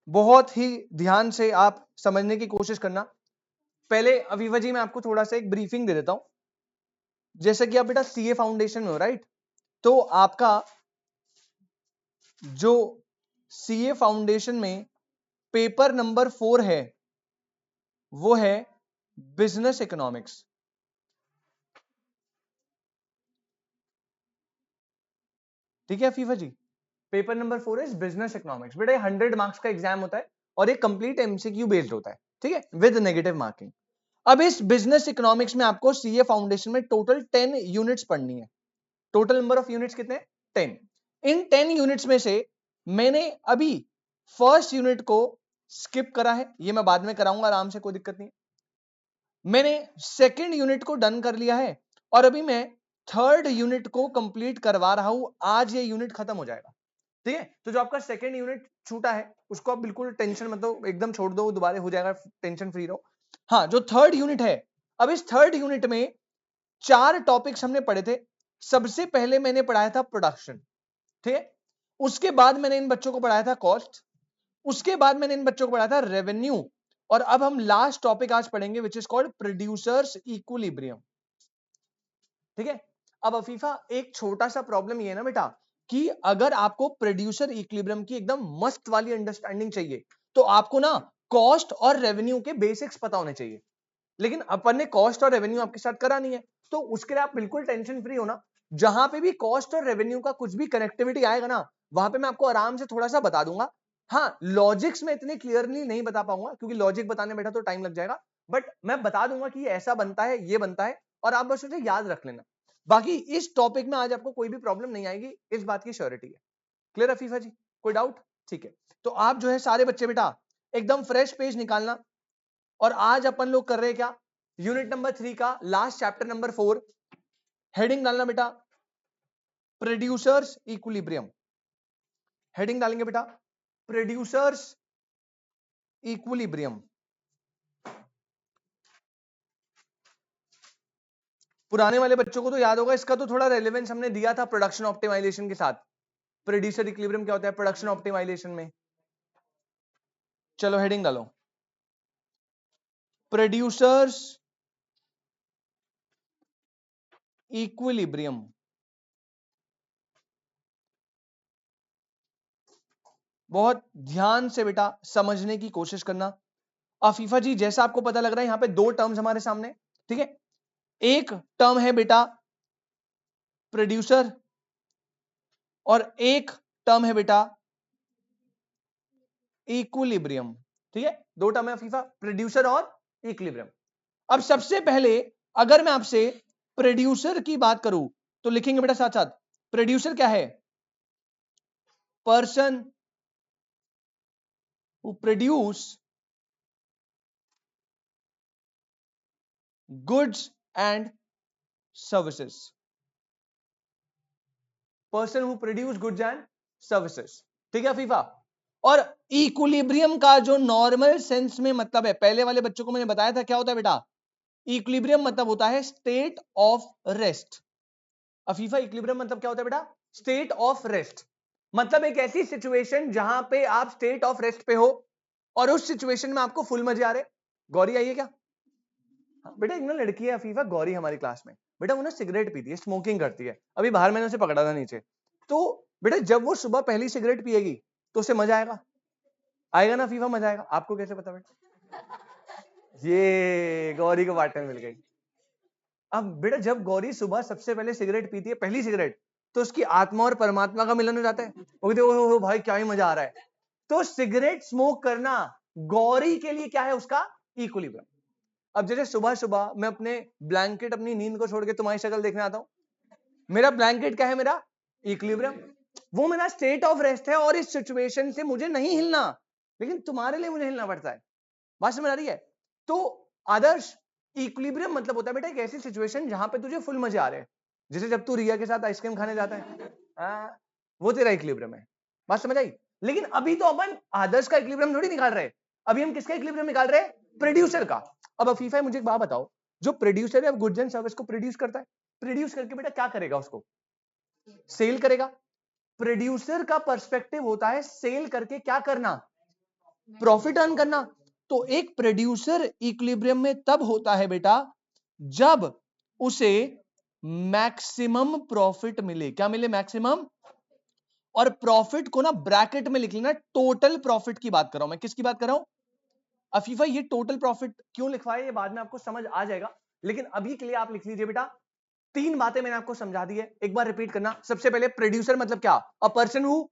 बहुत ही ध्यान से आप समझने की कोशिश करना। पहले अवीवा जी मैं आपको थोड़ा सा एक ब्रीफिंग दे देता हूं। जैसे कि आप बेटा सीए फाउंडेशन में हो, राइट? तो आपका जो सीए फाउंडेशन में पेपर नंबर 4 है वो है बिजनेस इकोनॉमिक्स। ठीक है Afifa ji, paper number 4 is business economics. बेटा 100 मार्क्स का एग्जाम होता है और एक कंप्लीट एमसीक्यू बेस्ड होता है, ठीक है, विद नेगेटिव मार्किंग। अब इस बिजनेस इकोनॉमिक्स में आपको सीए फाउंडेशन में टोटल 10 यूनिट्स पढ़नी है। टोटल नंबर ऑफ यूनिट्स कितने? 10। इन 10 यूनिट्स में से मैंने अभी फर्स्ट यूनिट को स्किप करा है, ये मैं बाद में कराऊंगा आराम से, कोई दिक्कत नहीं। मैंने सेकेंड यूनिट को डन कर लिया है और अभी मैं थर्ड यूनिट को कंप्लीट करवा रहा हूं। आज ये यूनिट खत्म हो जाएगा, ठीक है? तो जो आपका सेकेंड यूनिट छूटा है उसको आप बिल्कुल टेंशन मतलब एकदम छोड़ दो, दोबारा हो जाएगा, टेंशन फ्री रहो। हाँ, जो थर्ड यूनिट है, अब इस थर्ड यूनिट में 4 टॉपिक्स हमने पढ़े थे। सबसे पहले मैंने पढ़ाया था प्रोडक्शन, ठीक है? उसके बाद मैंने इन बच्चों को पढ़ाया था कॉस्ट, उसके बाद मैंने इन बच्चों को पढ़ाया था रेवेन्यू, और अब हम लास्ट टॉपिक आज पढ़ेंगे which is called producers equilibrium. ठीक है? अब अफीफा एक छोटा सा प्रॉब्लम ये है ना बेटा कि अगर आपको प्रोड्यूसर इक्विलिब्रियम की एकदम मस्त वाली अंडरस्टैंडिंग चाहिए तो आपको ना कॉस्ट और रेवेन्यू के बेसिक्स पता होने चाहिए। लेकिन अपन ने कॉस्ट और रेवेन्यू आपके साथ करा नहीं है, तो उसके लिए आप बिल्कुल टेंशन फ्री हो ना। जहां पे भी कॉस्ट और रेवेन्यू का कुछ भी कनेक्टिविटी आएगा ना, वहां पे मैं आपको आराम से थोड़ा सा बता दूंगा। हाँ, लॉजिक्स में इतने क्लियरली नहीं बता पाऊंगा क्योंकि लॉजिक बताने बैठा तो टाइम लग जाएगा, बट मैं बता दूंगा कि ये ऐसा बनता है, ये बनता है, और आप बस उसे याद रख लेना। बाकी इस टॉपिक में आज आपको कोई भी प्रॉब्लम नहीं आएगी, इस बात की श्योरिटी है। क्लियर अफीफा जी? कोई डाउट? ठीक है, तो आप जो है सारे बच्चे बेटा एकदम फ्रेश पेज निकालना। और आज अपन लोग कर रहे हैं क्या? यूनिट नंबर 3 का लास्ट चैप्टर नंबर 4। हेडिंग डालना बेटा प्रोड्यूसर्स इक्विलिब्रियम। हेडिंग डालेंगे बेटा प्रोड्यूसर्स इक्विलिब्रियम। पुराने वाले बच्चों को तो याद होगा, इसका तो थोड़ा रेलेवेंस हमने दिया था प्रोडक्शन ऑप्टिमाइजेशन के साथ। प्रोड्यूसर इक्विलिब्रियम क्या होता है प्रोडक्शन ऑप्टिमाइजेशन में? चलो हेडिंग डालो प्रोड्यूसर्स इक्विलिब्रियम। बहुत ध्यान से बेटा समझने की कोशिश करना। अफीफा जी जैसा आपको पता लग रहा है यहां पे 2 टर्म्स हमारे सामने, ठीक है? एक टर्म है बेटा प्रोड्यूसर और एक टर्म है बेटा इक्विलिब्रियम। ठीक है, 2 टर्म है अफीफा, प्रोड्यूसर और इक्विलिब्रियम। अब सबसे पहले अगर मैं आपसे प्रोड्यूसर की बात करूं तो लिखेंगे बेटा साथ साथ, प्रोड्यूसर क्या है? Person who produce goods and services. Person who produce goods and services. ठीक है अफीफा? और इक्विलिब्रियम का जो नॉर्मल सेंस में मतलब है, पहले वाले बच्चों को मैंने बताया था क्या होता है बेटा, इक्विलिब्रियम मतलब होता है state of rest. Afifa equilibrium मतलब क्या होता है बेटा? State of rest. मतलब एक ऐसी सिचुएशन जहां पे आप स्टेट ऑफ रेस्ट पे हो और उस सिचुएशन में आपको फुल मजे आ रहे। गौरी आई है क्या? हाँ, बेटा एक ना लड़की है अफीफा गौरी हमारी क्लास में, बेटा वो ना सिगरेट पीती है, स्मोकिंग करती है, अभी बाहर मैंने उसे पकड़ा था नीचे। तो बेटा जब वो सुबह पहली सिगरेट पिएगी तो उसे मजा आएगा, आएगा ना अफीफा? मजा आएगा। आपको कैसे पता बेटा? ये गौरी को पार्टनर मिल गई। अब बेटा जब गौरी सुबह सबसे पहले सिगरेट पीती है, पहली सिगरेट, तो उसकी आत्मा और परमात्मा का मिलन हो जाता है। वो कहते हैं ओह भाई क्या ही मजा आ रहा है। तो सिगरेट स्मोक करना गौरी के लिए क्या है? उसका इक्विलिब्रियम। अब जैसे सुबह सुबह मैं अपने ब्लैंकेट अपनी नींद को छोड़ के तुम्हारी शक्ल देखने आता हूं, मेरा ब्लैंकेट क्या है? मेरा इक्विलिब्रियम। वो मेरा स्टेट ऑफ रेस्ट है और इस सिचुएशन से मुझे नहीं हिलना, लेकिन तुम्हारे लिए मुझे हिलना पड़ता है। बात समझ आ रही है? तो आदर्श इक्विलिब्रियम मतलब होता है बेटा एक ऐसी सिचुएशन जहां पे तुझे फुल मजे आ रहे हैं, जैसे जब तू रिया के साथ आइसक्रीम खाने जाता है, वो तेरा इक्विलिब्रियम है। बात समझ आई? लेकिन अभी तो अपन आदर्श का इक्विलिब्रियम थोड़ी निकाल रहे हैं, अभी हम किसका इक्विलिब्रियम निकाल रहे हैं? प्रोड्यूसर का। अब अफीफा मुझे एक बात बताओ, जो प्रोड्यूसर है गुड्स एंड सर्विस को प्रोड्यूस करता है, प्रोड्यूस करके बेटा क्या करेगा? उसको सेल करेगा। प्रोड्यूसर का पर्सपेक्टिव होता है सेल करके क्या करना? प्रॉफिट अर्न करना। तो एक प्रोड्यूसर इक्विलिब्रियम में तब होता है बेटा जब उसे मैक्सिमम प्रॉफिट मिले। क्या मिले? मैक्सिमम। और प्रॉफिट को ना ब्रैकेट में लिख लेना, टोटल प्रॉफिट की बात कर रहा हूं मैं। किसकी बात कर रहा हूं अफीफा? ये टोटल प्रॉफिट क्यों लिखवाया ये बाद में आपको समझ आ जाएगा, लेकिन अभी के लिए आप लिख लीजिए बेटा। तीन बातें मैंने आपको समझा दी है, एक बार रिपीट करना। सबसे पहले प्रोड्यूसर मतलब क्या? A person who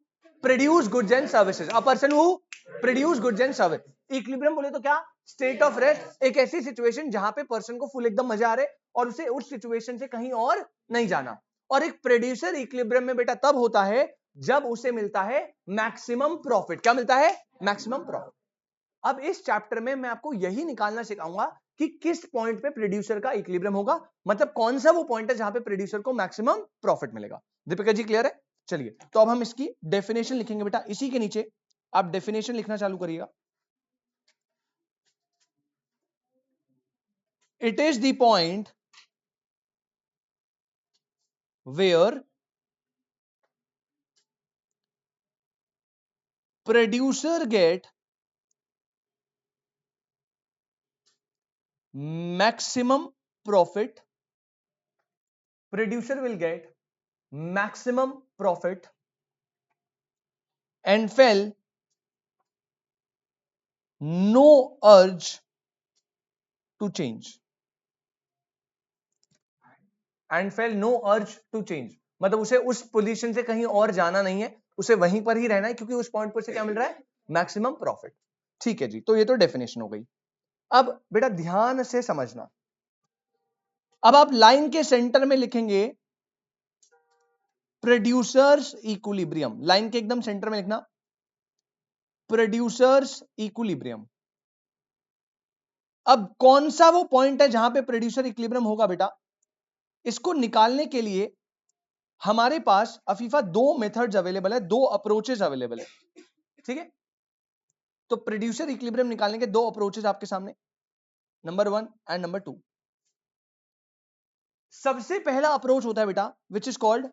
produce goods and services. A person who produce goods and service. Equilibrium बोले तो क्या? स्टेट ऑफ रेस्ट, एक ऐसी सिचुएशन जहां पे पर्सन को फुल एकदम मजा आ रहे और उसे उस सिचुएशन से कहीं और नहीं जाना। और एक प्रोड्यूसर इक्विलिब्रियम में बेटा तब होता है जब उसे मिलता है मैक्सिमम प्रॉफिट। क्या मिलता है? Maximum profit. अब इस चैप्टर में मैं आपको यही निकालना सिखाऊंगा कि किस पॉइंट पे प्रोड्यूसर का इक्विलिब्रियम होगा, मतलब कौन सा वो पॉइंट है जहां पे प्रोड्यूसर को मैक्सिमम प्रॉफिट मिलेगा। दीपिका जी क्लियर है? चलिए तो अब हम इसकी डेफिनेशन लिखेंगे बेटा। इसी के नीचे आप डेफिनेशन लिखना चालू करिएगा। It is the point where producer get maximum profit. Producer will get maximum profit and felt no urge to change. And felt no urge to change, मतलब उसे उस पोजीशन से कहीं और जाना नहीं है, उसे वहीं पर ही रहना है क्योंकि उस पॉइंट पर से क्या मिल रहा है? Maximum profit. ठीक है जी, तो ये तो डेफिनेशन हो गई। अब बेटा ध्यान से समझना। अब आप लाइन के सेंटर में लिखेंगे प्रोड्यूसर्स इक्विलिब्रियम। लाइन के एकदम सेंटर में लिखना प्रोड्यूसर्स इक्विलिब्रियम। अब कौन सा वो पॉइंट है जहां पे प्रोड्यूसर इक्विलिब्रियम होगा बेटा? इसको निकालने के लिए हमारे पास अफीफा दो मेथड्स अवेलेबल है, दो अप्रोचेस अवेलेबल है। ठीक है, तो प्रोड्यूसर इक्विलिब्रियम निकालने के दो अप्रोचेस आपके सामने, नंबर 1 एंड नंबर 2। सबसे पहला अप्रोच होता है बेटा which is called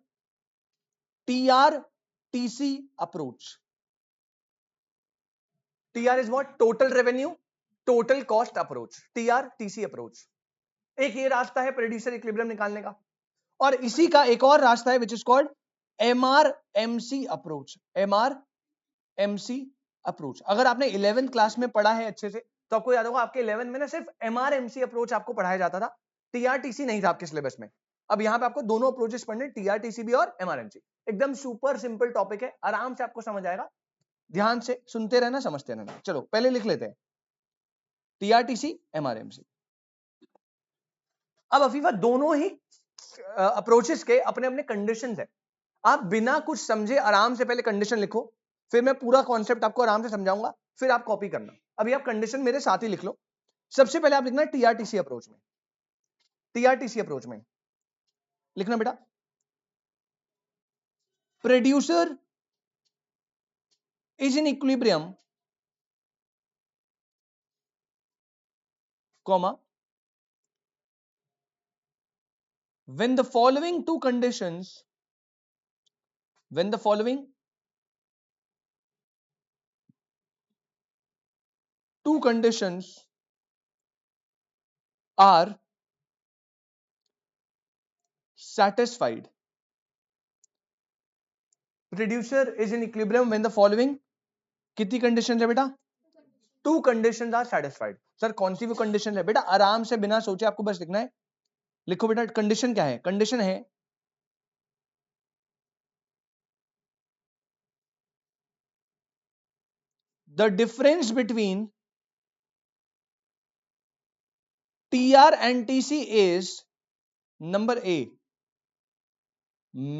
TRTC approach. TR is what? Total revenue total cost approach, TRTC approach. एक ये रास्ता है प्रोड्यूसर इक्विलिब्रियम निकालने का, और इसी का एक और रास्ता है which is called MRMC approach. MRMC approach. अगर आपने 11th क्लास में पढ़ा है अच्छे से तो आपको याद होगा, आपके 11 में ना सिर्फ MRMC अप्रोच आपको पढ़ाया जाता था, TRTC नहीं था आपके सिलेबस में। अब यहां पे आपको दोनों अप्रोचेस पढ़ने, TRTC भी और MRMC। एकदम सुपर सिंपल टॉपिक है, आराम से आपको समझ आएगा। ध्यान से सुनते रहना, समझते रहना। चलो पहले लिख लेते हैं TRTC MRMC। अब अफीफा दोनों ही अप्रोचेस के अपने अपने कंडीशंस है। आप बिना कुछ समझे आराम से पहले कंडीशन लिखो, फिर मैं पूरा कॉन्सेप्ट आपको आराम से समझाऊंगा, फिर आप कॉपी करना। अभी आप कंडीशन मेरे साथ ही लिख लो। सबसे पहले आप लिखना टीआरटीसी अप्रोच में। टीआरटीसी अप्रोच में लिखना बेटा producer is in equilibrium comma when the following two conditions when the following two conditions are satisfied. Producer is in equilibrium when the following कितनी कंडीशन है बेटा? Two conditions are satisfied। Sir कौन सी वो condition है बेटा? आराम से बिना सोचे आपको बस लिखना है। लिखो बेटा कंडीशन क्या है? कंडीशन है the difference between TR and TC is number A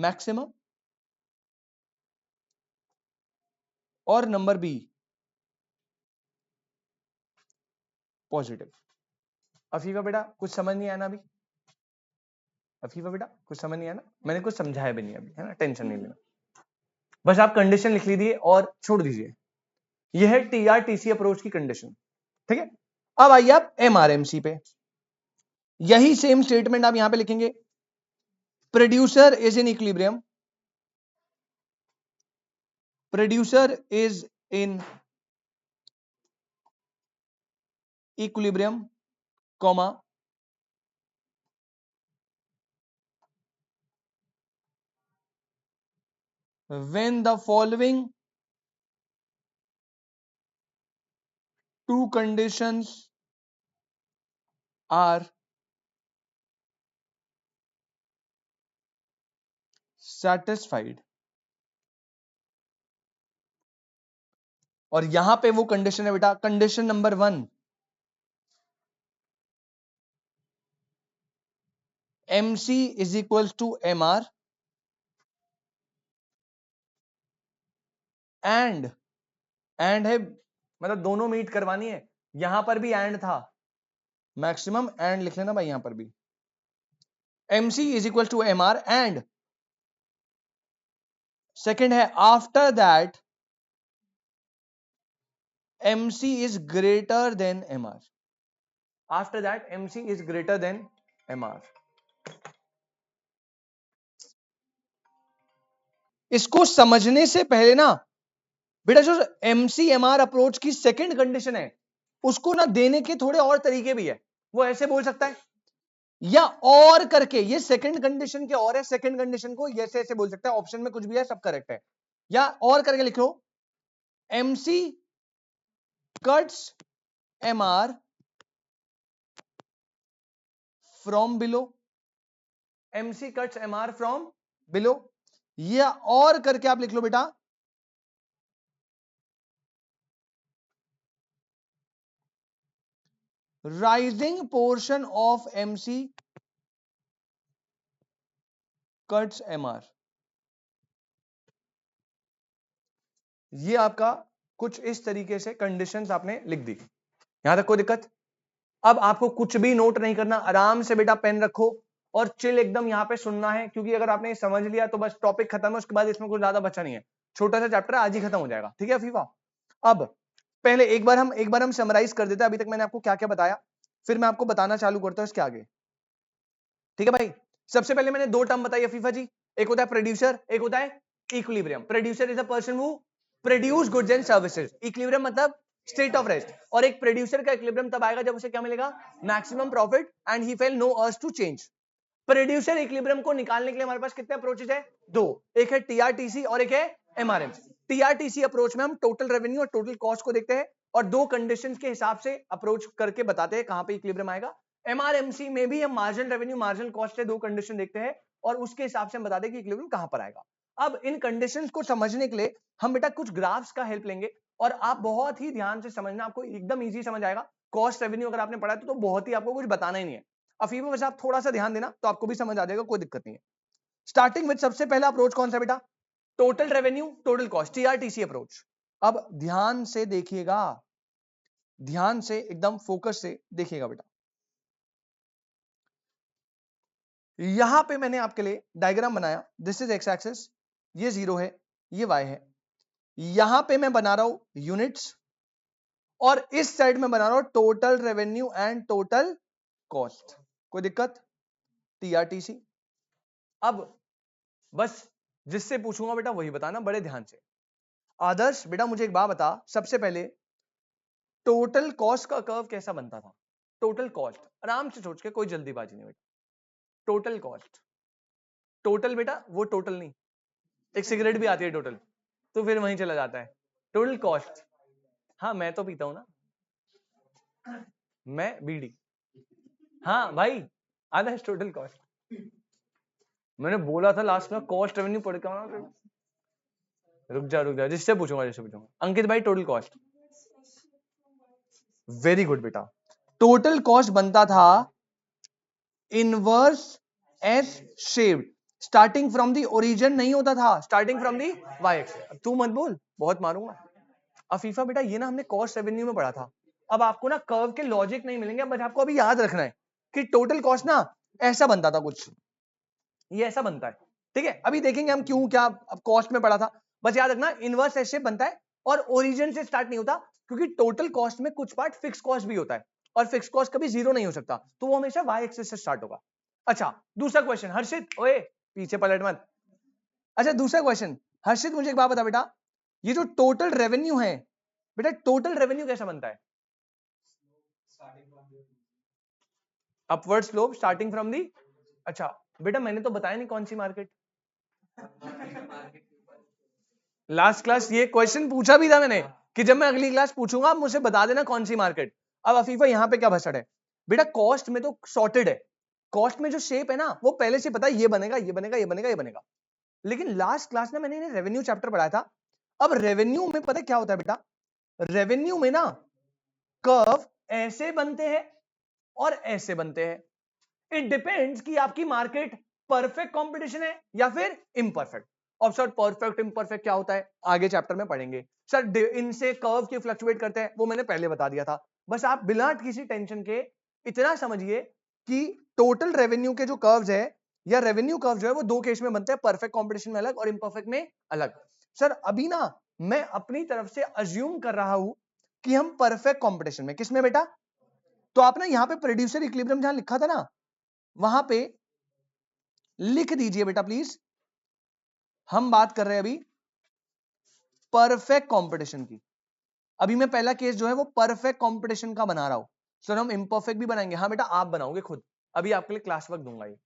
maximum और नंबर बी पॉजिटिव। अफीफा बेटा कुछ समझ नहीं आया ना अभी? अफीफा बेटा कुछ समझ नहीं आया ना? मैंने कुछ समझाया भी नहीं अभी, है ना? टेंशन नहीं लेना, बस आप कंडीशन लिख लीजिए और छोड़ दीजिए। यह है TRTC अप्रोच की कंडीशन। ठीक है, अब आइए आप MRMC पे। यही सेम स्टेटमेंट आप यहां पे लिखेंगे producer is in equilibrium, producer is in equilibrium, comma, when the following two conditions are satisfied. और यहां पे वो कंडीशन है बेटा, condition number 1, MC is equal to MR and है, मतलब दोनों मीट करवानी है। यहां पर भी एंड था, मैक्सिमम एंड लिख लेना भाई, यहां पर भी MC is equal to MR and second है after that MC is greater than MR. After that, MC is greater than MR. इसको समझने से पहले ना बेटा, जो MC MR अप्रोच की सेकंड कंडीशन है, उसको ना देने के थोड़े और तरीके भी है। वो ऐसे बोल सकता है या और करके, ये सेकंड कंडीशन के और है, सेकंड कंडीशन को ऐसे ऐसे बोल सकता है, ऑप्शन में कुछ भी है, सब करेक्ट है। या और करके लिखो, MC cuts MR from below, MC cuts MR from below, या और करके आप लिख लो बेटा, rising portion of MC cuts MR। ये आपका कुछ इस तरीके से कंडीशंस आपने लिख दी। यहां तक कोई दिक्कत? अब आपको कुछ भी नोट नहीं करना, आराम से बेटा पेन रखो और चिल एकदम यहां पे सुनना है, क्योंकि अगर आपने समझ लिया तो बस टॉपिक खत्म है, उसके बाद इसमें कुछ ज्यादा बचा नहीं है। छोटा सा चैप्टर आज ही खत्म हो जाएगा, ठीक है फीफा? अब पहले एक बार हम समराइज कर देते हैं, अभी तक मैंने आपको क्या क्या बताया, फिर मैं आपको बताना चालू करता हूं इसके आगे। ठीक है भाई, सबसे पहले मैंने दो टर्म बताई फीफा जी, एक होता है प्रोड्यूसर, एक होता है equilibrium. Producer is a person who produce goods and services, equilibrium मतलब स्टेट ऑफ रेस्ट। और एक प्रोड्यूसर का इक्विलिब्रियम तब आएगा जब उसे क्या मिलेगा, maximum profit and he feel no urge to change. Producer equilibrium को निकालने के लिए हमारे पास कितने अप्रोचेज है? दो, एक है टीआरटीसी और एक है एमआरएम। टीआरटीसी अप्रोच में हम टोटल रेवेन्यू और टोटल कॉस्ट को देखते हैं और दो कंडीशंस के हिसाब से अप्रोच करके बताते हैं कहां पे इक्विलिब्रियम आएगा। एमआरएमसी में भी हम मार्जिनल रेवेन्यू मार्जिनल कॉस्ट से दो कंडीशन देखते हैं और उसके हिसाब से हम बताते हैं कि इक्विलिब्रियम कहां पर आएगा। अब इन कंडीशंस को समझने के लिए हम बेटा कुछ ग्राफ्स का हेल्प लेंगे और आप बहुत ही ध्यान से समझना, आपको एकदम इजी समझ आएगा। कॉस्ट रेवेन्यू अगर आपने पढ़ा तो बहुत ही आपको कुछ बताना ही नहीं है। अफीफ बस आप थोड़ा सा ध्यान देना तो आपको भी समझ आ जाएगा, कोई दिक्कत नहीं है। स्टार्टिंग विद सबसे पहला अप्रोच कौन सा बेटा? Total revenue total cost, TRTC approach. अब ध्यान से देखिएगा, ध्यान से एकदम फोकस से देखिएगा बेटा। यहां पे मैंने आपके लिए डायग्राम बनाया, दिस इज एक्स एक्सिस, ये 0 है, ये y है। यहां पे मैं बना रहा हूं यूनिट्स और इस साइड में बना रहा हूं total revenue and total cost. कोई दिक्कत? टीआरटीसी। अब बस जिससे पूछूंगा बेटा वही बताना बड़े ध्यान से। आदर्श बेटा मुझे एक बात बता, सबसे पहले टोटल कॉस्ट का कर्व कैसा बनता था? टोटल कॉस्ट आराम से सोच के, कोई जल्दीबाजी नहीं बेटा। टोटल कॉस्ट, टोटल बेटा वो टोटल नहीं, एक सिगरेट भी आती है टोटल, तो फिर वहीं चला जाता है। टोटल कॉस्ट, हाँ मैं तो पीता हूं ना, मैं बीड़ी, हाँ भाई आदर्श टोटल कॉस्ट। मैंने बोला था लास्ट में कॉस्ट रेवेन्यू पढ़ के आना। रुक जा, जिससे पूछूंगा अंकित भाई टोटल कॉस्ट। वेरी गुड बेटा, टोटल कॉस्ट बनता था inverse S shaped, starting from the origin नहीं होता था, starting from the Y axis. तू मत बोल, बहुत मारूंगा। अफीफा बेटा ये ना हमने कॉस्ट रेवेन्यू में पढ़ा था, अब आपको ना कर्व के लॉजिक नहीं मिलेंगे, बस आपको अभी याद रखना है कि टोटल कॉस्ट ना ऐसा बनता था कुछ, ये ऐसा बनता है। ठीक है, अभी देखेंगे हम क्यों क्या अब कॉस्ट में पढ़ा था। बस याद रखना इनवर्स एस शेप बनता है और ओरिजिन से स्टार्ट नहीं होता, क्योंकि टोटल कॉस्ट में कुछ पार्ट फिक्स कॉस्ट भी होता है और फिक्स कॉस्ट कभी जीरो नहीं हो सकता, तो वो हमेशा वाई एक्सिस से स्टार्ट होगा। अच्छा दूसरा क्वेश्चन, हर्षित ओए पीछे पलट मत। अच्छा दूसरा क्वेश्चन, हर्षित मुझे एक बात बता बेटा, ये जो टोटल रेवेन्यू है बेटा, टोटल रेवेन्यू कैसा बनता है? अपवर्ड स्लोप स्टार्टिंग फ्रॉम दी। अच्छा बेटा मैंने तो बताया नहीं कौन सी मार्केट। लास्ट क्लास ये क्वेश्चन पूछा भी था मैंने कि जब मैं अगली क्लास पूछूंगा आप मुझे बता देना कौन सी मार्केट। अब अफीफा यहाँ पे क्या भसड़ है बेटा, कॉस्ट में तो सॉर्टेड है, कॉस्ट में जो शेप है ना वो पहले से पता है, ये बनेगा ये बनेगा ये बनेगा ये बनेगा। लेकिन लास्ट क्लास में मैंने रेवेन्यू चैप्टर पढ़ाया था। अब रेवेन्यू में पता क्या होता है बेटा, रेवेन्यू में ना कर्व ऐसे बनते हैं और ऐसे बनते हैं। इट डिपेंड्स कि आपकी मार्केट परफेक्ट कंपटीशन है या फिर इम्परफेक्ट। और सर परफेक्ट इम्परफेक्ट क्या होता है आगे चैप्टर में पढ़ेंगे। सर इनसे कर्व के फ्लक्चुएट करते हैं वो मैंने पहले बता दिया था। बस आप बिना किसी टेंशन के इतना समझिए कि टोटल रेवेन्यू के जो कर्व्स है या रेवेन्यू कर्व जो है वो दो केस में बनते हैं, परफेक्ट कंपटीशन में अलग और इम्परफेक्ट में अलग। सर अभी ना मैं अपनी तरफ से अज्यूम कर रहा हूं कि हम परफेक्ट कंपटीशन में, किसमें बेटा, तो आप ना यहां पे प्रोड्यूसर इक्विलिब्रियम जहां लिखा था ना वहां पे लिख दीजिए बेटा प्लीज। हम बात कर रहे हैं अभी परफेक्ट कंपटीशन की। अभी मैं पहला केस जो है वो परफेक्ट कंपटीशन का बना रहा हूं। सर हम इम्परफेक्ट भी बनाएंगे, हाँ बेटा आप बनाओगे खुद, अभी आपके लिए क्लास वर्क दूंगा ये,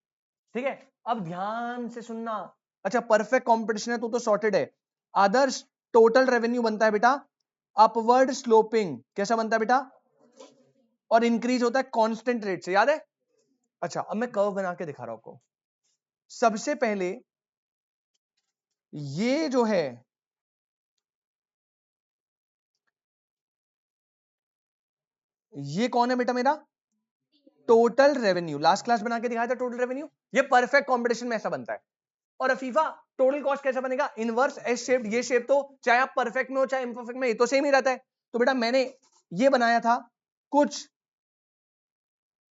ठीक है। अब ध्यान से सुनना। अच्छा परफेक्ट कंपटीशन है तो सॉर्टेड है। आदर्श टोटल रेवेन्यू बनता है बेटा अपवर्ड स्लोपिंग, कैसा बनता है बेटा, और इंक्रीज होता है कांस्टेंट रेट से, याद है। अच्छा अब मैं कर्व बना के दिखा रहा हूं आपको। सबसे पहले ये जो है ये कौन है बेटा मेरा टोटल रेवेन्यू, लास्ट क्लास बना के दिखाया था टोटल रेवेन्यू। ये परफेक्ट कंपटीशन में ऐसा बनता है। और अफीफा टोटल कॉस्ट कैसा बनेगा, इनवर्स एस शेप। ये शेप तो चाहे आप परफेक्ट में हो चाहे इम्परफेक्ट में, ये तो सेम ही रहता है। तो बेटा मैंने ये बनाया था कुछ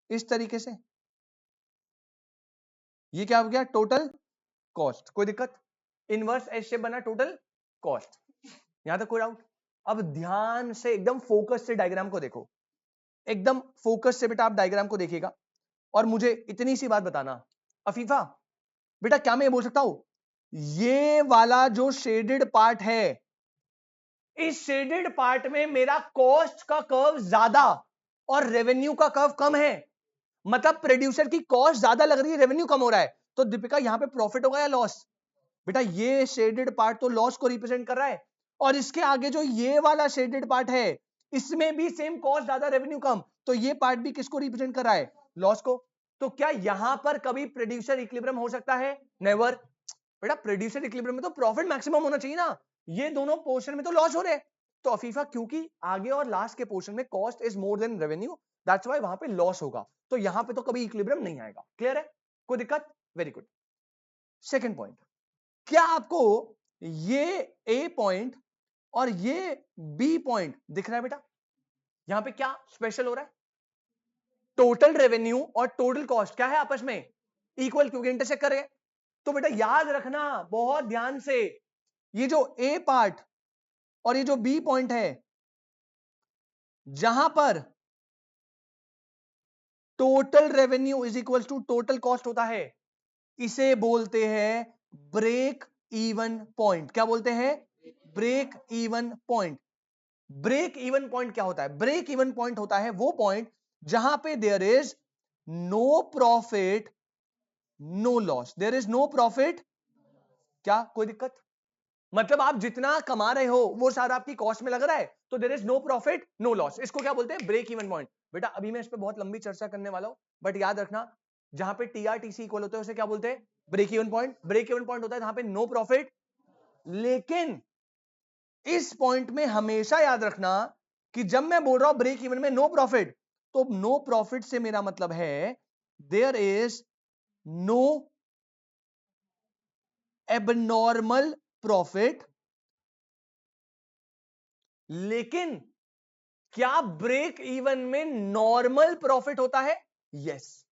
इस तरीके से, ये क्या हो गया टोटल कॉस्ट, कोई दिक्कत, इनवर्स एस शेप बना टोटल कॉस्ट, यहां तक कोई डाउट। अब ध्यान से एकदम फोकस से डायग्राम को देखो, एकदम फोकस से बेटा आप डायग्राम को देखिएगा और मुझे इतनी सी बात बताना। अफीफा बेटा क्या मैं ये बोल सकता हूं ये वाला जो शेडेड पार्ट है, इस शेडेड पार्ट में मेरा कॉस्ट का कर्व ज्यादा और रेवेन्यू का कर्व कम है, मतलब प्रोड्यूसर की कॉस्ट ज्यादा लग रही है रेवेन्यू कम हो रहा है, तो दीपिका यहां पे प्रॉफिट होगा या लॉस। बेटा ये शेडेड पार्ट तो लॉस को रिप्रेजेंट कर रहा है और इसके आगे जो ये वाला शेडेड पार्ट है इसमें भी सेम कॉस्ट ज्यादा रेवेन्यू कम, तो ये पार्ट भी किसको रिप्रेजेंट कर रहा है, लॉस को। तो क्या यहां पर कभी प्रोड्यूसर इक्विलिब्रियम हो सकता है, नेवर। बेटा प्रोड्यूसर इक्विलिब्रियम में तो प्रॉफिट मैक्सिमम होना चाहिए ना, ये दोनों पोर्शन में तो लॉस हो रहे हैं। तो अफीफा क्योंकि आगे और लास्ट के पोर्शन में cost is more than revenue, that's why वहां पे लॉस होगा, तो यहां पे तो कभी इक्विलिब्रियम नहीं आएगा। क्लियर है, कोई दिक्कत, वेरी गुड। सेकंड पॉइंट, क्या आपको ये ए पॉइंट और ये बी पॉइंट दिख रहा है बेटा, यहां पे क्या स्पेशल हो रहा है, टोटल रेवेन्यू और टोटल कॉस्ट क्या है आपस में इक्वल, क्योंकि इंटरसेक्ट कर रहे हैं। तो बेटा याद रखना बहुत ध्यान से, ये जो ए पार्ट और ये जो बी पॉइंट है जहां पर total revenue is equal to total cost होता है, इसे बोलते हैं ब्रेक इवन पॉइंट। क्या बोलते हैं, break even point. Break even point क्या होता है, ब्रेक इवन पॉइंट होता है वो पॉइंट जहां पे there is no profit no loss, there is no profit, क्या कोई दिक्कत, मतलब आप जितना कमा रहे हो वो सारा आपकी कॉस्ट में लग रहा है, तो there is no profit no loss, इसको क्या बोलते हैं, ब्रेक इवन पॉइंट। बेटा अभी मैं इस पे बहुत लंबी चर्चा करने वाला हूं, बट याद रखना जहां पे टीआरटीसी इक्वल होता है उसे क्या बोलते हैं, break even point. Break even point होता है जहां पे नो प्रॉफिट, लेकिन इस पॉइंट में हमेशा याद रखना कि जब मैं बोल रहा हूं ब्रेक इवन में नो प्रॉफिट, तो नो प्रॉफिट से मेरा मतलब है there is no abnormal profit, लेकिन क्या ब्रेक इवन में नॉर्मल प्रॉफिट होता है, यस।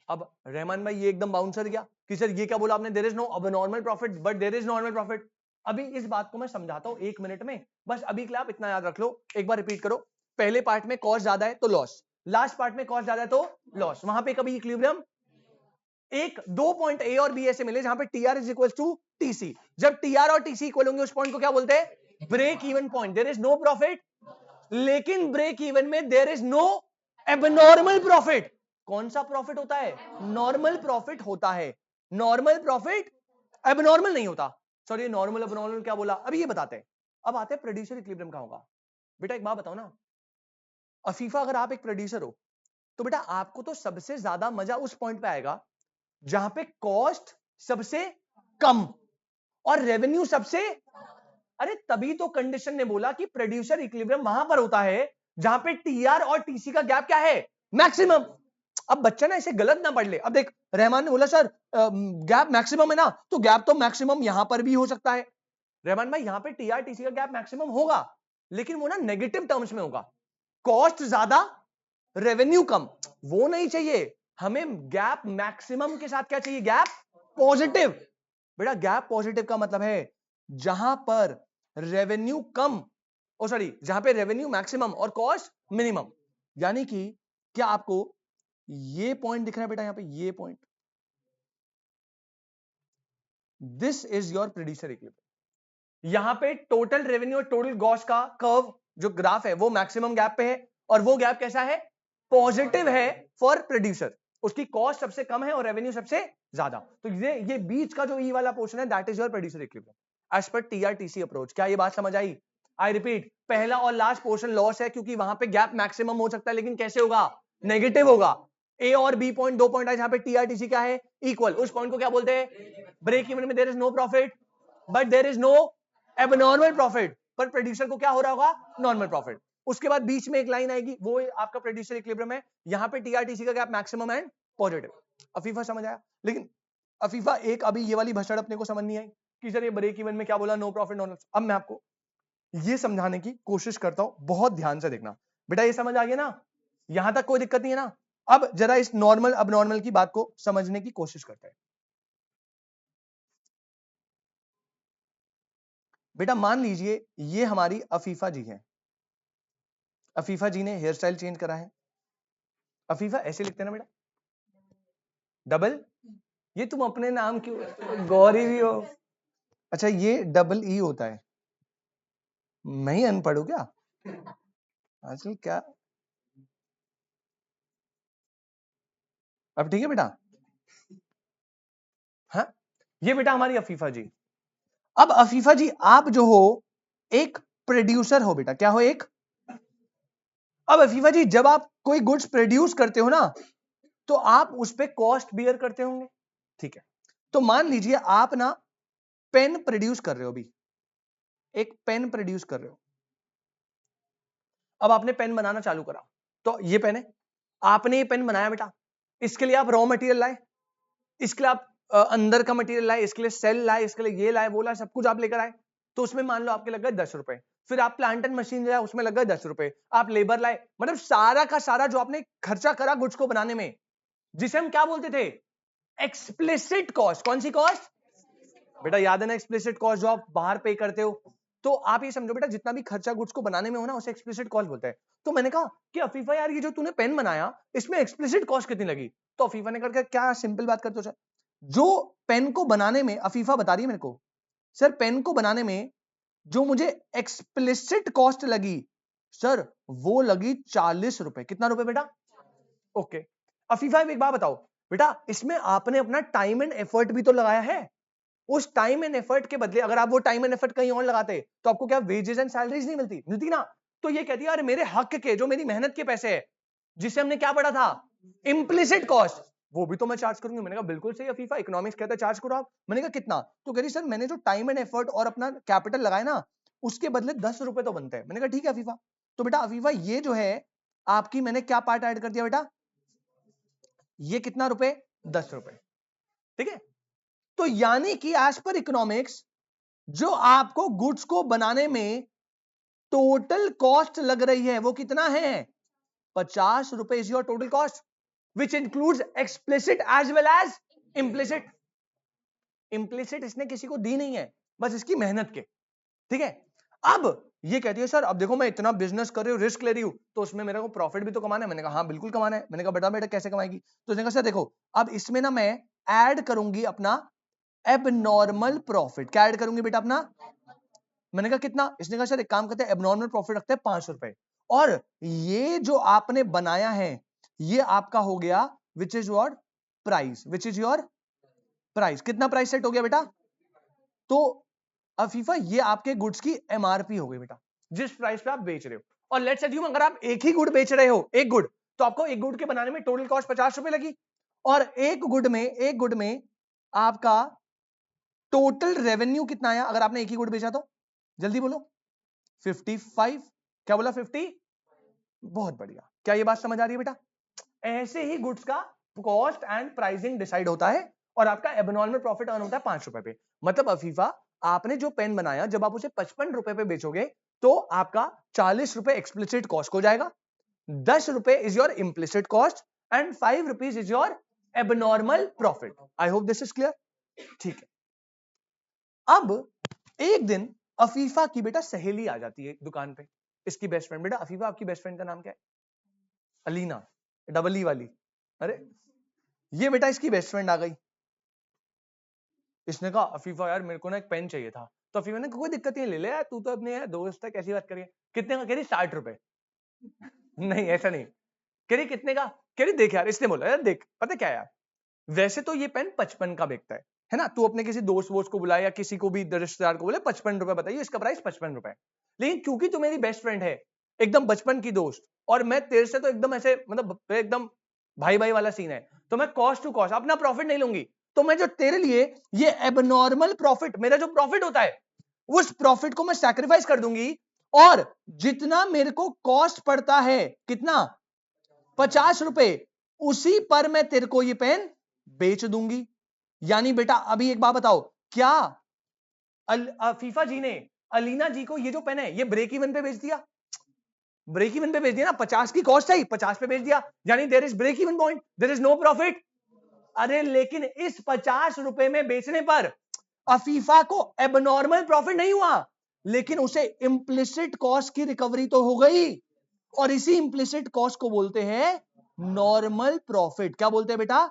अब रहमान भाई ये एकदम बाउंसर गया कि सर ये क्या बोला आपने, there is no abnormal profit but there is normal profit. अभी इस बात को मैं समझाता हूं एक मिनट में, बस अभी के लिए आप इतना याद रख लो, एक बार रिपीट करो। पहले पार्ट में कॉस्ट ज्यादा है तो लॉस, लास्ट पार्ट में कॉस्ट ज्यादा है तो लॉस, वहां पे कभी इक्विलिब्रियम, एक दो पॉइंट ए और बी ऐसे मिले जहां पे TR is equal to TC, जब टीआर और टीसी इक्वल होंगे उस पॉइंट को क्या बोलते हैं, break even point. There is no profit, लेकिन ब्रेक इवन में there is no abnormal profit, कौन सा प्रॉफिट होता है? नॉर्मल प्रॉफिट होता है। नॉर्मल प्रॉफिट एबनॉर्मल नहीं होता। सॉरी, नॉर्मल एबनॉर्मल क्या बोला, अभी ये बताते हैं। अब आते हैं प्रोड्यूसर इक्विलिब्रियम कहां होगा। बेटा एक बात बताओ ना, अफीफा अगर आप एक प्रोड्यूसर हो तो बेटा आपको तो सबसे ज्यादा मजा उस पॉइंट पे आएगा जहां पे कॉस्ट सबसे कम और रेवेन्यू सबसे, अरे तभी तो कंडीशन ने बोला कि प्रोड्यूसर इक्विलिब्रियम वहां पर होता है जहां पे टीआर और टीसी का गैप क्या है? मैक्सिमम। अब बच्चा ना इसे गलत ना पढ़ ले। अब देख, रहमान ने बोला सर गैप मैक्सिमम है ना, तो गैप तो मैक्सिमम यहां पर भी हो सकता है। रहमान भाई, यहां पे टीआर टीसी का गैप मैक्सिमम होगा, लेकिन वो ना नेगेटिव टर्म्स में होगा। कॉस्ट ज्यादा, रेवेन्यू कम, वो नहीं चाहिए हमें। गैप मैक्सिमम के साथ क्या चाहिए? Gap positive. बेटा गैप पॉजिटिव का मतलब है जहां पर रेवेन्यू कम, ओ सॉरी, जहां पे रेवेन्यू मैक्सिमम और कॉस्ट मिनिमम। यानी कि क्या आपको ये पॉइंट दिख रहा है बेटा? यहां पे ये point, this is your producer equilibrium. यहां पे टोटल रेवेन्यू और टोटल कॉस्ट का कर्व जो ग्राफ है वो मैक्सिमम गैप पे है, और वो गैप कैसा है? पॉजिटिव है फॉर प्रोड्यूसर। उसकी कॉस्ट सबसे कम है और रेवेन्यू सबसे ज्यादा। तो ये बीच का जो ई वाला पोर्शन है, that is your producer equilibrium as per TRTC approach. क्या ये बात समझ आई? आई रिपीट, पहला और लास्ट पोर्शन लॉस है क्योंकि वहां पे गैप मैक्सिमम हो सकता है, लेकिन कैसे होगा? नेगेटिव होगा। ए और बी पॉइंट, दो पॉइंट है जहां पे टीआरटीसी क्या है? इक्वल। उस पॉइंट को क्या बोलते हैं? ब्रेक इवन में there is no profit but there is no abnormal profit, पर प्रोड्यूसर को क्या हो रहा होगा? Normal profit. उसके बाद बीच में एक लाइन आएगी, वो आपका प्रोड्यूसर इक्विलिब्रियम है। यहां पे टीआरटीसी का gap maximum and positive. Afifa समझ आया? लेकिन अफीफा एक अभी ये वाली भसड़ अपने को समझ नहीं आई कि सर ये ब्रेक इवन में क्या बोला? No profit no loss. अब मैं आपको ये समझाने की कोशिश करता हूं, बहुत ध्यान से देखना। बेटा ये समझ आ गया ना? यहां तक कोई दिक्कत नहीं है ना? अब जरा इस नॉर्मल अब नॉर्मल की बात को समझने की कोशिश करते हैं। बेटा मान लीजिए ये हमारी अफीफा जी है। अफीफा जी ने हेयर स्टाइल चेंज करा है। अफीफा ऐसे लिखते हैं ना बेटा, डबल। ये तुम अपने नाम क्यों गौरी भी हो? अच्छा ये डबल ई होता है। मैं ही अनपढ़ हूं क्या आजकल? क्या अब ठीक है बेटा? हाँ, ये बेटा हमारी अफीफा जी। अब अफीफा जी आप जो हो एक प्रोड्यूसर हो बेटा। क्या हो? एक। अब अफीफा जी जब आप कोई गुड्स प्रोड्यूस करते हो ना, तो आप उस पर कॉस्ट बियर करते होंगे, ठीक है? तो मान लीजिए आप ना पेन प्रोड्यूस कर रहे हो, अभी एक पेन प्रोड्यूस कर रहे हो। अब आपने पेन बनाना चालू करा, तो ये पेन है, आपने ये पेन बनाया बेटा। इसके लिए आप रॉ मटेरियल लाए, इसके लिए आप अंदर का मटेरियल लाए, इसके लिए सेल लाए, इसके लिए ये लाए वो लाए, सब कुछ आप लेकर आए। तो उसमें मान लो आपके लग गए 10 रुपए। फिर आप प्लांट एंड मशीन लाए, उसमें लग गए 10 रुपए। आप लेबर लाए, मतलब सारा का सारा जो आपने खर्चा करा गुड्स को बनाने में, जिसे हम क्या बोलते थे? Explicit cost. कौन सी कॉस्ट? बेटा याद है ना एक्सप्लिसिट कॉस्ट, जो आप बाहर पे करते हो। तो आप ये समझो बेटा, जितना भी खर्चा गुड्स को बनाने में हो ना, उसे एक्सप्लिसिट कॉस्ट बोलते हैं। तो मैंने कहा कि अफीफा यार ये जो तूने पेन बनाया, इसमें एक्सप्लिसिट कॉस्ट कितनी लगी? तो अफीफा ने कहा क्या सिंपल बात करते हो सर, जो पेन को बनाने में, अफीफा बता रही है मेरे को, सर पेन को बनाने में जो मुझे एक्सप्लिसिट कॉस्ट लगी सर, वो लगी 40 रुपए। कितना रुपए बेटा? ओके। अफीफा एक बात बताओ बेटा, इसमें आपने अपना टाइम एंड एफर्ट भी तो लगाया है। उस टाइम एंड एफर्ट के बदले अगर आप वो टाइम एंड एफर्ट कहीं और लगाते, तो आपको क्या वेजेस एंड सैलरीज नहीं मिलती? मिलती ना? तो ये कहती है अरे मेरे हक के, जो मेरी मेहनत के पैसे है, जिसे हमने क्या पढ़ा था? इम्प्लिसिट कॉस्ट, वो भी तो मैं चार्ज करूंगी। मैंने कहा बिल्कुल सही अफीफा, इकोनॉमिक्स कहता है चार्ज करो आप। मैंने कहा कितना? तो कह रही सर मैंने जो टाइम एंड एफर्ट और अपना कैपिटल लगाया ना, उसके बदले 10 रुपए तो बनते हैं। मैंने कहा ठीक है अफीफा। तो बेटा अफीफा ये जो है आपकी, मैंने क्या पार्ट ऐड कर दिया बेटा? ये कितना रुपए? 10 रुपए, ठीक है? तो यानी कि एज पर इकोनॉमिक्स, जो आपको गुड्स को बनाने में टोटल कॉस्ट लग रही है वो कितना है? 50 रुपए is your total cost, which includes explicit as well as implicit. Implicit इसने किसी को दी नहीं है, बस इसकी मेहनत के, ठीक है? अब ये कहती है सर अब देखो मैं इतना बिजनेस कर रही हूँ, रिस्क ले रही हूँ, तो उसमें मेरे को प्रॉफिट भी तो कमाना है। मैंने कहा हाँ बिल्कुल कमाना है। मैंने कहा बेटा बेटा कैसे कमाएगी? तो उसने कहा सर देखो, अब इसमें ना मैं ऐड करूंगी अपना एबनॉर्मल प्रॉफिट। क्या ऐड करूंगी बेटा? अपना। मैंने कहा कितना? इसने कहा सर एक काम करते हैं, एबनॉर्मल प्रॉफिट रखते हैं 5 रुपए, और ये जो आपने बनाया है ये आपका हो गया which is your price, which is your price. कितना प्राइस सेट हो गया बेटा? तो अफीफा ये आपके गुड्स की एमआरपी हो गई बेटा, जिस प्राइस पे आप बेच रहे हो। और लेट्स अज्यूम अगर आप एक ही गुड बेच रहे हो, एक गुड, तो आपको एक गुड के बनाने में टोटल कॉस्ट 50 रुपए लगी, और एक गुड में आपका टोटल रेवेन्यू कितना आया अगर आपने एक ही गुड बेचा तो? जल्दी बोलो। 55। क्या बोला? 50। बहुत बढ़िया। क्या ये बात समझ आ रही है बेटा? ऐसे ही गुड्स का कॉस्ट एंड प्राइसिंग डिसाइड होता है, और आपका एबनॉर्मल प्रॉफिट अर्न होता है 5 रुपए पे। मतलब अफीफा, आपने जो पेन बनाया, जब आप उसे 55 रुपए पे बेचोगे तो आपका 40 रुपए एक्सप्लिसिट कॉस्ट हो जाएगा, 10 रुपए is your implicit cost, and 5 rupees is your abnormal profit. I hope this is clear. ठीक है। अब एक दिन अफीफा की बेटा सहेली आ जाती है दुकान पे, इसकी बेस्ट फ्रेंड। बेटा अफीफा, आपकी बेस्ट फ्रेंड का नाम क्या है? अलीना, डबल ई वाली। अरे ये बेटा इसकी बेस्ट फ्रेंड आ गई। इसने कहा अफीफा यार मेरे को ना एक पेन चाहिए था। तो अफीफा ने कोई दिक्कत नहीं, ले ले यार, तू तो अपने यार दोस्त है, कैसी बात करिए। कितने का? कह रही 60 रुपए। नहीं ऐसा नहीं, कह रही कितने का? कह रही देख यार, इसने बोला यार देख, पता क्या यार, वैसे तो ये पेन 55 का बिकता है ना, तू अपने किसी दोस्त वोस्त को बुलाए या किसी को भी रिश्तेदार को बोले 55 रुपए बताइए, इसका प्राइस 55 रुपए। लेकिन क्योंकि तू मेरी बेस्ट फ्रेंड है, एकदम बचपन की दोस्त, और मैं तेरे से तो एकदम ऐसे मतलब एकदम भाई भाई वाला सीन है, तो मैं कॉस्ट टू कॉस्ट अपना प्रॉफिट नहीं लूंगी। तो मैं जो तेरे लिए ये एबनॉर्मल प्रॉफिट, मेरा जो प्रॉफिट होता है, उस प्रॉफिट को मैं सैक्रिफाइस कर दूंगी, और जितना मेरे को कॉस्ट पड़ता है, कितना? 50 रुपए, उसी पर मैं तेरे को ये पेन बेच दूंगी। यानी बेटा अभी एक बात बताओ, क्या फीफा जी ने अलीना जी को ये जो पेन है ये ब्रेक इवन पे बेच दिया? ब्रेक इवन पे बेच दिया ना, 50 की कॉस्ट आई, 50 पे बेच दिया, यानी there is break even point, there is no profit. अरे लेकिन इस 50 रुपए में बेचने पर अफीफा को एबनॉर्मल प्रॉफिट नहीं हुआ, लेकिन उसे इंप्लिसिट कॉस्ट की रिकवरी तो हो गई, और इसी इंप्लिसिट कॉस्ट को बोलते हैं नॉर्मल प्रॉफिट। क्या बोलते हैं बेटा?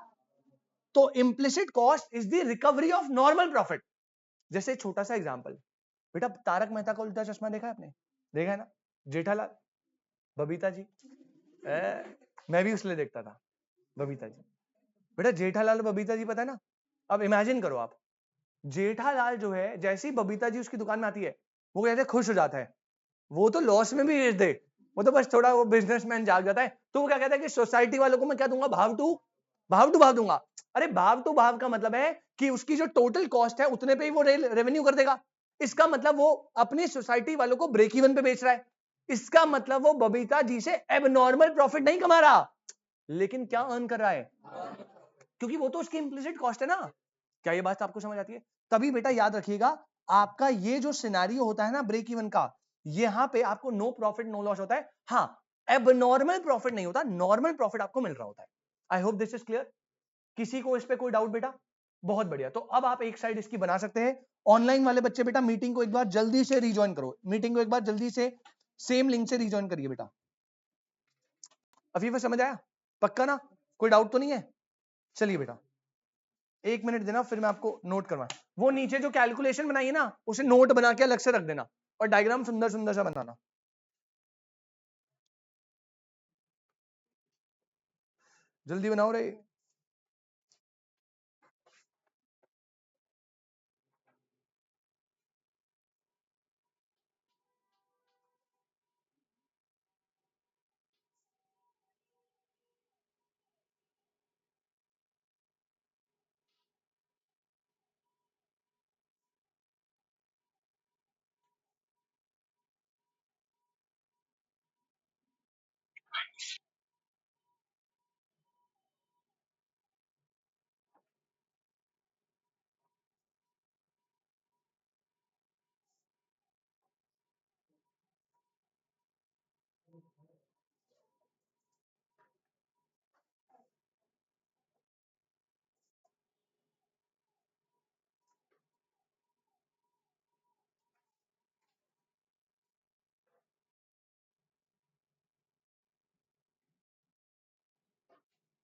तो implicit cost is the recovery of normal profit. जैसे छोटा सा एग्जांपल, बेटा तारक मेहता का उल्टा चश्मा देखा है आपने? देखा है ना? जेठालाल, बबीता जी, मैं भी उसलिए देखता था, बबीता जी। बेटा जेठालाल बबीता जी पता है ना? अब इमेजिन करो आप, जेठालाल जो है, जैसी बबीता जी उसकी दुकान में आती है, वो कैसे खुश हो जाता है, वो तो लॉस में भी बेच दे, वो तो बस थोड़ा वो बिजनेसमैन जाग जाता है, तो वो क्या कहता है कि सोसाइटी वालों को मैं क्या दूंगा? भाव दूंगा। अरे भाव टू भाव का मतलब है कि उसकी जो टोटल कॉस्ट है उतने पे ही वो रेवेन्यू कर देगा। इसका मतलब वो अपनी सोसाइटी वालों को ब्रेक इवन पे बेच रहा है। इसका मतलब वो बबीता जी से एबनॉर्मल प्रॉफिट नहीं कमा रहा, लेकिन क्या अर्न कर रहा है? क्योंकि वो तो उसकी इंप्लिसिट कॉस्ट है ना। क्या ये बात आपको समझ आती है? तभी बेटा याद रखिएगा, आपका ये जो सिनेरियो होता है ना ब्रेक इवन का, यहां पे आपको नो प्रॉफिट नो लॉस होता है। हाँ, एबनॉर्मल प्रॉफिट नहीं होता, नॉर्मल प्रॉफिट आपको मिल रहा होता है। I hope this is clear. किसी को इस पे कोई डाउट बेटा? बहुत बढ़िया। तो अब आप एक साइड इसकी बना सकते हैं। ऑनलाइन वाले बच्चे बेटा मीटिंग को एक बार जल्दी से रिज्वाइन करो, मीटिंग को एक बार जल्दी से सेम लिंक से रिज्वाइन करिए बेटा। अफीफा समझ आया? पक्का ना? कोई डाउट तो नहीं है? चलिए बेटा, एक मिनट देना, फिर मैं आपको नोट करवा, वो नीचे जो कैलकुलेशन बनाई है ना, उसे नोट बना के अलग से रख देना, और डायग्राम सुंदर सुंदर सा बनाना। जल्दी बनाओ रे।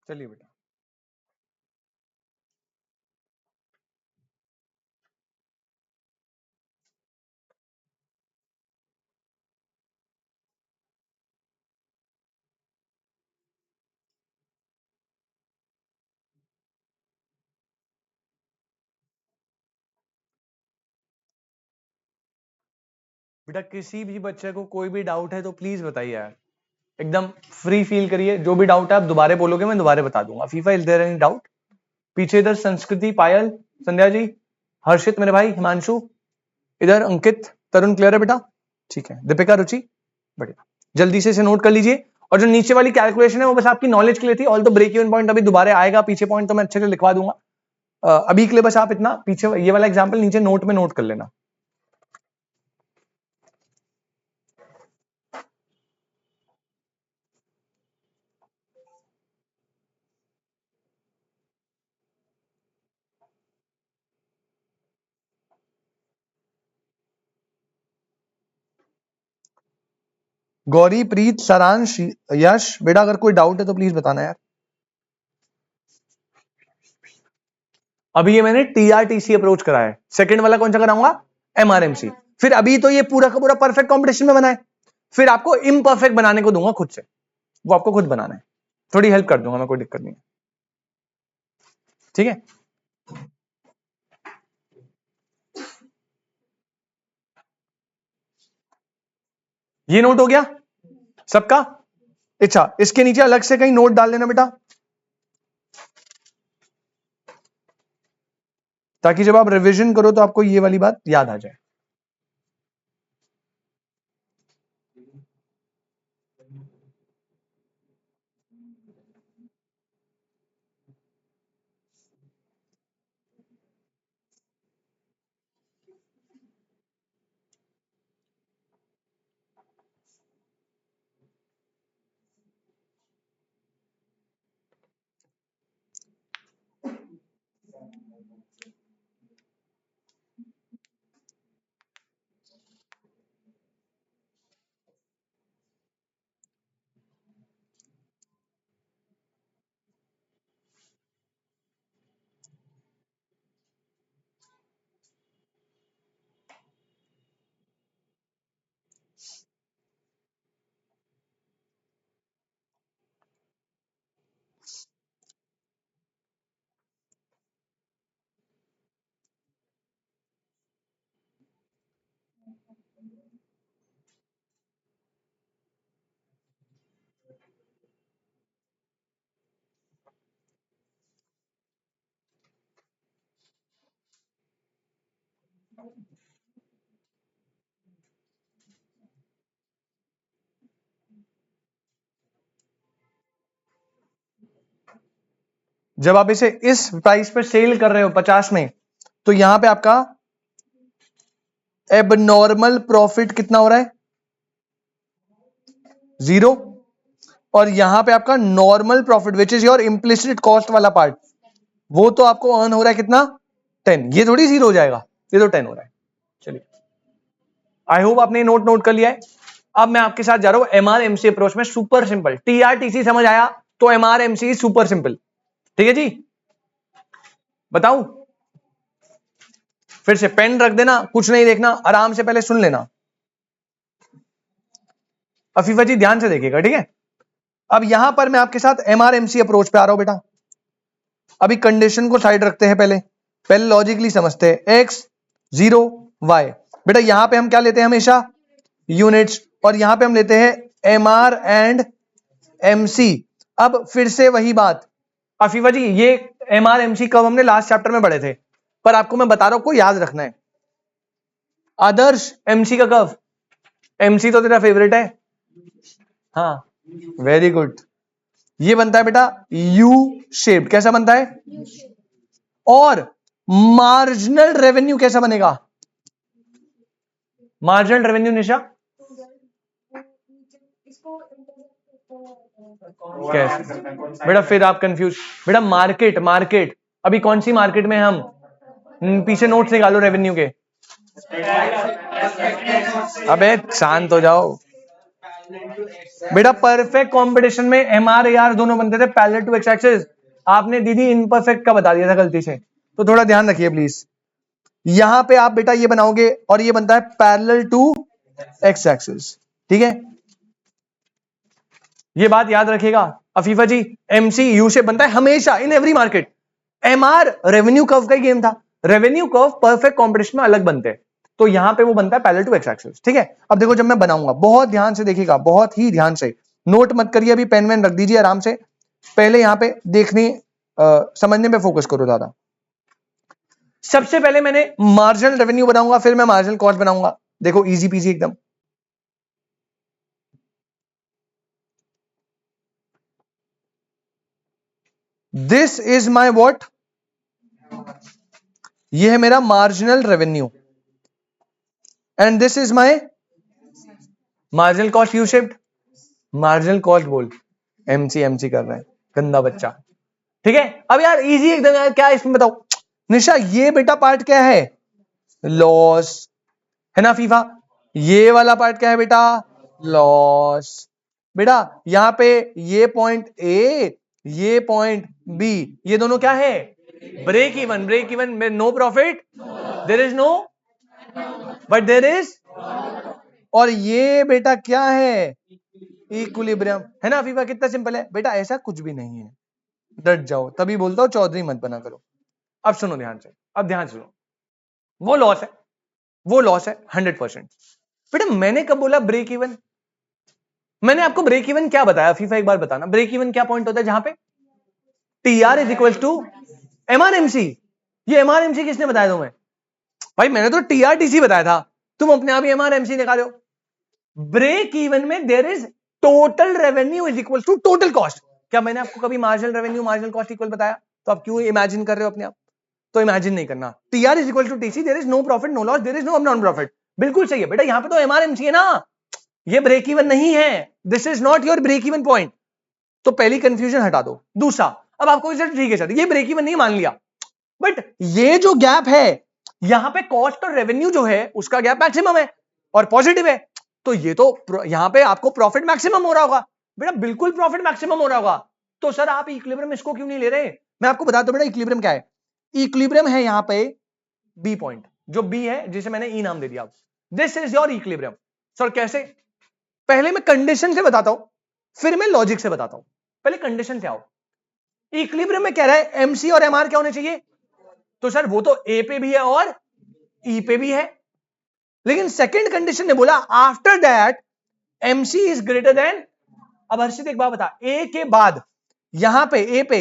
चलिए बेटा, बेटा किसी भी बच्चे को कोई भी डाउट है तो प्लीज बताइए यार, एकदम फ्री फील करिए, जो भी डाउट है आप दोबारा बोलोगे मैं दोबारा बता दूंगा। फीफा, इज देयर एनी डाउट? पीछे इधर संस्कृति, पायल, संध्या जी, हर्षित मेरे भाई, हिमांशु, इधर अंकित, तरुण, क्लियर है बेटा? ठीक है, दीपिका, रुचि, बढ़िया। जल्दी से इसे नोट कर लीजिए। और जो नीचे वाली कैलकुलेशन है वो बस आपकी नॉलेज के लिए थी, ऑल तो ब्रेक इवन पॉइंट अभी दोबारा आएगा, पीछे पॉइंट तो मैं अच्छे से लिखवा दूंगा। अभी के लिए बस आप इतना पीछे ये वाला एग्जाम्पल नीचे नोट में नोट कर लेना। गौरी, प्रीत, सारांश, यश, बेटा अगर कोई डाउट है तो प्लीज बताना यार। अभी ये मैंने टीआरटीसी अप्रोच कराया है, सेकंड वाला कौन सा कराऊंगा? एमआरएमसी। फिर अभी तो ये पूरा का पूरा परफेक्ट कॉम्पिटिशन में बना है, फिर आपको इम्परफेक्ट बनाने को दूंगा खुद से, वो आपको खुद बनाना है, थोड़ी हेल्प कर दूंगा मैं, कोई दिक्कत नहीं है, ठीक है? ये नोट हो गया सबका? अच्छा, इसके नीचे अलग से कहीं नोट डाल लेना बेटा, ताकि जब आप रिवीजन करो तो आपको ये वाली बात याद आ जाए। जब आप इसे इस प्राइस पे सेल कर रहे हो 50 में, तो यहां पे आपका एबनॉर्मल प्रॉफिट कितना हो रहा है? 0। और यहां पे आपका normal profit which is your implicit cost वाला पार्ट, वो तो आपको अर्न हो रहा है कितना? 10। ये थोड़ी 0 हो जाएगा, ये तो 10 हो रहा है। चलिए, आई होप आपने नोट नोट कर लिया है। अब मैं आपके साथ जा रहा हूं एमआरएमसी अप्रोच में, सुपर सिंपल। टीआरटीसी समझ आया तो एमआरएमसी सुपर सिंपल, ठीक है जी? बताऊं फिर से? पेन रख देना, कुछ नहीं देखना, आराम से पहले सुन लेना। अफीफा जी ध्यान से देखिएगा, ठीक है? अब यहां पर मैं आपके साथ एमआरएमसी अप्रोच पे आ रहा हूं बेटा। अभी कंडीशन को साइड रखते हैं, पहले पहले लॉजिकली समझते हैं। एक्स 0 वाई, बेटा यहां पे हम क्या लेते हैं हमेशा? यूनिट्स। और यहां पे हम लेते हैं एमआर एंड एमसी। अब फिर से वही बात, अफीफा जी ये एमआर एमसी कब हमने लास्ट चैप्टर में पढ़े थे, पर आपको मैं बता रहा हूं, को याद रखना है। आदर्श एमसी का कब? एमसी तो तेरा फेवरेट है, हाँ वेरी गुड। ये बनता है बेटा यू शेप। कैसा बनता है? और मार्जिनल रेवेन्यू कैसा बनेगा? मार्जिनल रेवेन्यू निशा कैसे? बेटा फिर आप कंफ्यूज, बेटा मार्केट, मार्केट अभी कौन सी मार्केट में हम? पीछे नोट्स निकालो रेवेन्यू के। अबे शांत हो जाओ बेटा। परफेक्ट कंपटीशन में एमआर एआर दोनों बनते थे पैरेलल टू एक्स एक्सिस। आपने दीदी इनपरफेक्ट का बता दिया था गलती से, तो थोड़ा ध्यान रखिए प्लीज। यहां पे आप बेटा ये बनाओगे और ये बनता है पैरेलल टू एक्स एक्सिस, ठीक है? ये बात याद रखिएगा अफीफा जी। एमसी यू से बनता है हमेशा in every market. MR revenue curve का ही गेम था। रेवेन्यू कर्व परफेक्ट कंपटीशन में अलग बनते हैं, तो यहां पे वो बनता है पैरेलल टू एक्स एक्सिस, ठीक है। अब देखो जब मैं बनाऊंगा, बहुत ध्यान से देखिएगा, बहुत ही ध्यान से, नोट मत करिए, अभी पेन वेन रख दीजिए आराम से, पहले यहां पे देखने समझने पे फोकस करो ज्यादा। सबसे पहले मैंने मार्जिनल रेवेन्यू बनाऊंगा, फिर मैं मार्जिनल कॉस्ट बनाऊंगा। देखो इजी पीजी एकदम। दिस इज माई व्हाट, ये है मेरा marginal revenue, and this is my marginal cost. You shift marginal cost बोल, एमसी कर रहे हैं गंदा बच्चा, ठीक है। अब यार इजी एकदम यार, क्या इसमें बताओ निशा, ये बेटा पार्ट क्या है, लॉस है ना फीफा, ये वाला पार्ट क्या है बेटा, लॉस। बेटा यहां पे ये पॉइंट ए, ये पॉइंट बी, ये दोनों क्या है, ब्रेक इवन, ब्रेक इवन में no profit, there is no, but there is, और ये बेटा क्या है, इक्विलिब्रियम, है ना फीफा, कितना सिंपल है बेटा, ऐसा कुछ भी नहीं है, डट जाओ, तभी बोलता हूं चौधरी मत बना करो। अब सुनो ध्यान से, अब ध्यान सुनो, वो लॉस है, वो लॉस है 100%। बेटा मैंने कब बोला ब्रेक इवन, मैंने आपको ब्रेक इवन क्या बताया फीफा, एक बार बताना, ब्रेक इवन क्या पॉइंट होता है जहां पे T R is equal to MR MC. ये एमआरएमसी किसने बताया तुम्हें, भाई मैंने तो टीआरटीसी बताया था, तुम अपने आप ही एमआरएमसी निकालो। ब्रेक इवन में there is total revenue is equal to total cost. क्या मैंने आपको कभी marginal revenue marginal cost equal बताया, तो आप क्यों इमेजिन कर रहे हो अपने आप, तो इमेजिन नहीं करना। TR is equal to TC, there is no profit no loss, there is no non profit, बिल्कुल सही है बेटा, यहां पे तो एमआरएमसी है ना, ये ब्रेक इवन नहीं है, this is not your break even point. तो पहली कंफ्यूजन हटा दो। दूसरा, अब आपको ठीक है सर ये ब्रेक इवन नहीं मान लिया, बट ये जो गैप है यहां पे कॉस्ट और रेवेन्यू जो है उसका गैप मैक्सिमम है और पॉजिटिव है, तो ये तो यहां पे आपको प्रॉफिट मैक्सिमम हो रहा होगा बेटा, बिल्कुल प्रॉफिट मैक्सिमम हो रहा होगा। तो सर आप इक्विलिब्रियम इसको क्यों नहीं ले रहे, मैं आपको बता दूं बेटा इक्विलिब्रियम क्या है, इक्विलिब्रियम है यहां पे बी पॉइंट, जो बी है जिसे मैंने ई नाम दे दिया, this is your equilibrium. Sir कैसे, पहले मैं कंडीशन से बताता हूं, फिर मैं लॉजिक से बताता हूं, पहले कंडीशन से आओ। इक्विलिब्रियम में कह रहा है एमसी और एमआर क्या होने चाहिए, तो सर वो तो ए पे भी है और ई पे भी है, लेकिन सेकंड कंडीशन ने बोला after that MC is greater than, अब हर्षित एक बात बता, ए के बाद यहां पे ए पे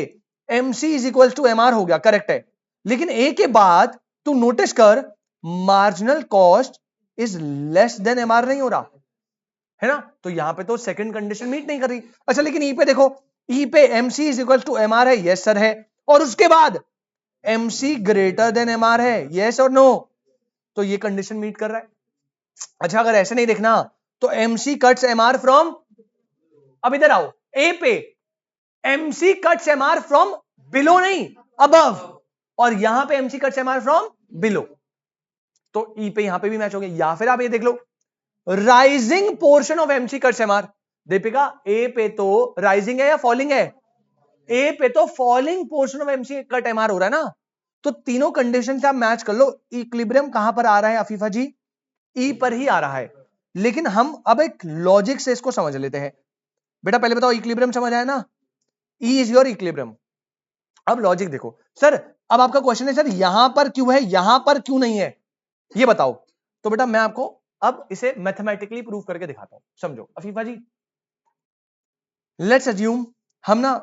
MC is equal to MR हो गया, करेक्ट है, लेकिन ए के बाद तू नोटिस कर marginal cost is less than MR नहीं हो रहा है ना, तो यहां पे तो सेकंड कंडीशन मीट नहीं कर रही। अच्छा लेकिन ई पे देखो, ई पे MC is equal to MR है, यस सर है, और उसके बाद एमसी ग्रेटर देन एमआर है, यस और नो, तो ये कंडीशन मीट कर रहा है। अच्छा अगर ऐसे नहीं देखना तो एमसी कट्स एमआर फ्रॉम, अब इधर आओ, ए पे MC cuts MR from below नहीं अबव, और यहां पे MC cuts MR from below, तो ई पे यहां पे भी मैच हो गया। या फिर आप ये देख लो rising portion of MC cuts MR, Deepika A पे तो राइजिंग है या फॉलिंग है, ए पे तो falling portion of MC cut MR हो रहा है ना, तो तीनों कंडीशन से आप मैच कर लो। इक्विलिब्रियम कहां पर आ रहा है अफीफा जी, ई पर ही आ रहा है, लेकिन हम अब एक लॉजिक से इसको समझ लेते हैं। बेटा पहले बताओ इक्विलिब्रियम समझ आया ना, ई इज योर इक्विलिब्रियम। अब लॉजिक देखो सर, अब आपका क्वेश्चन है सर यहां पर क्यों है यहां पर क्यों नहीं है, ये बताओ। तो बेटा मैं आपको अब इसे मैथमेटिकली प्रूव करके दिखाता हूं, समझो अफीफा जी। लेट्स अज्यूम हम ना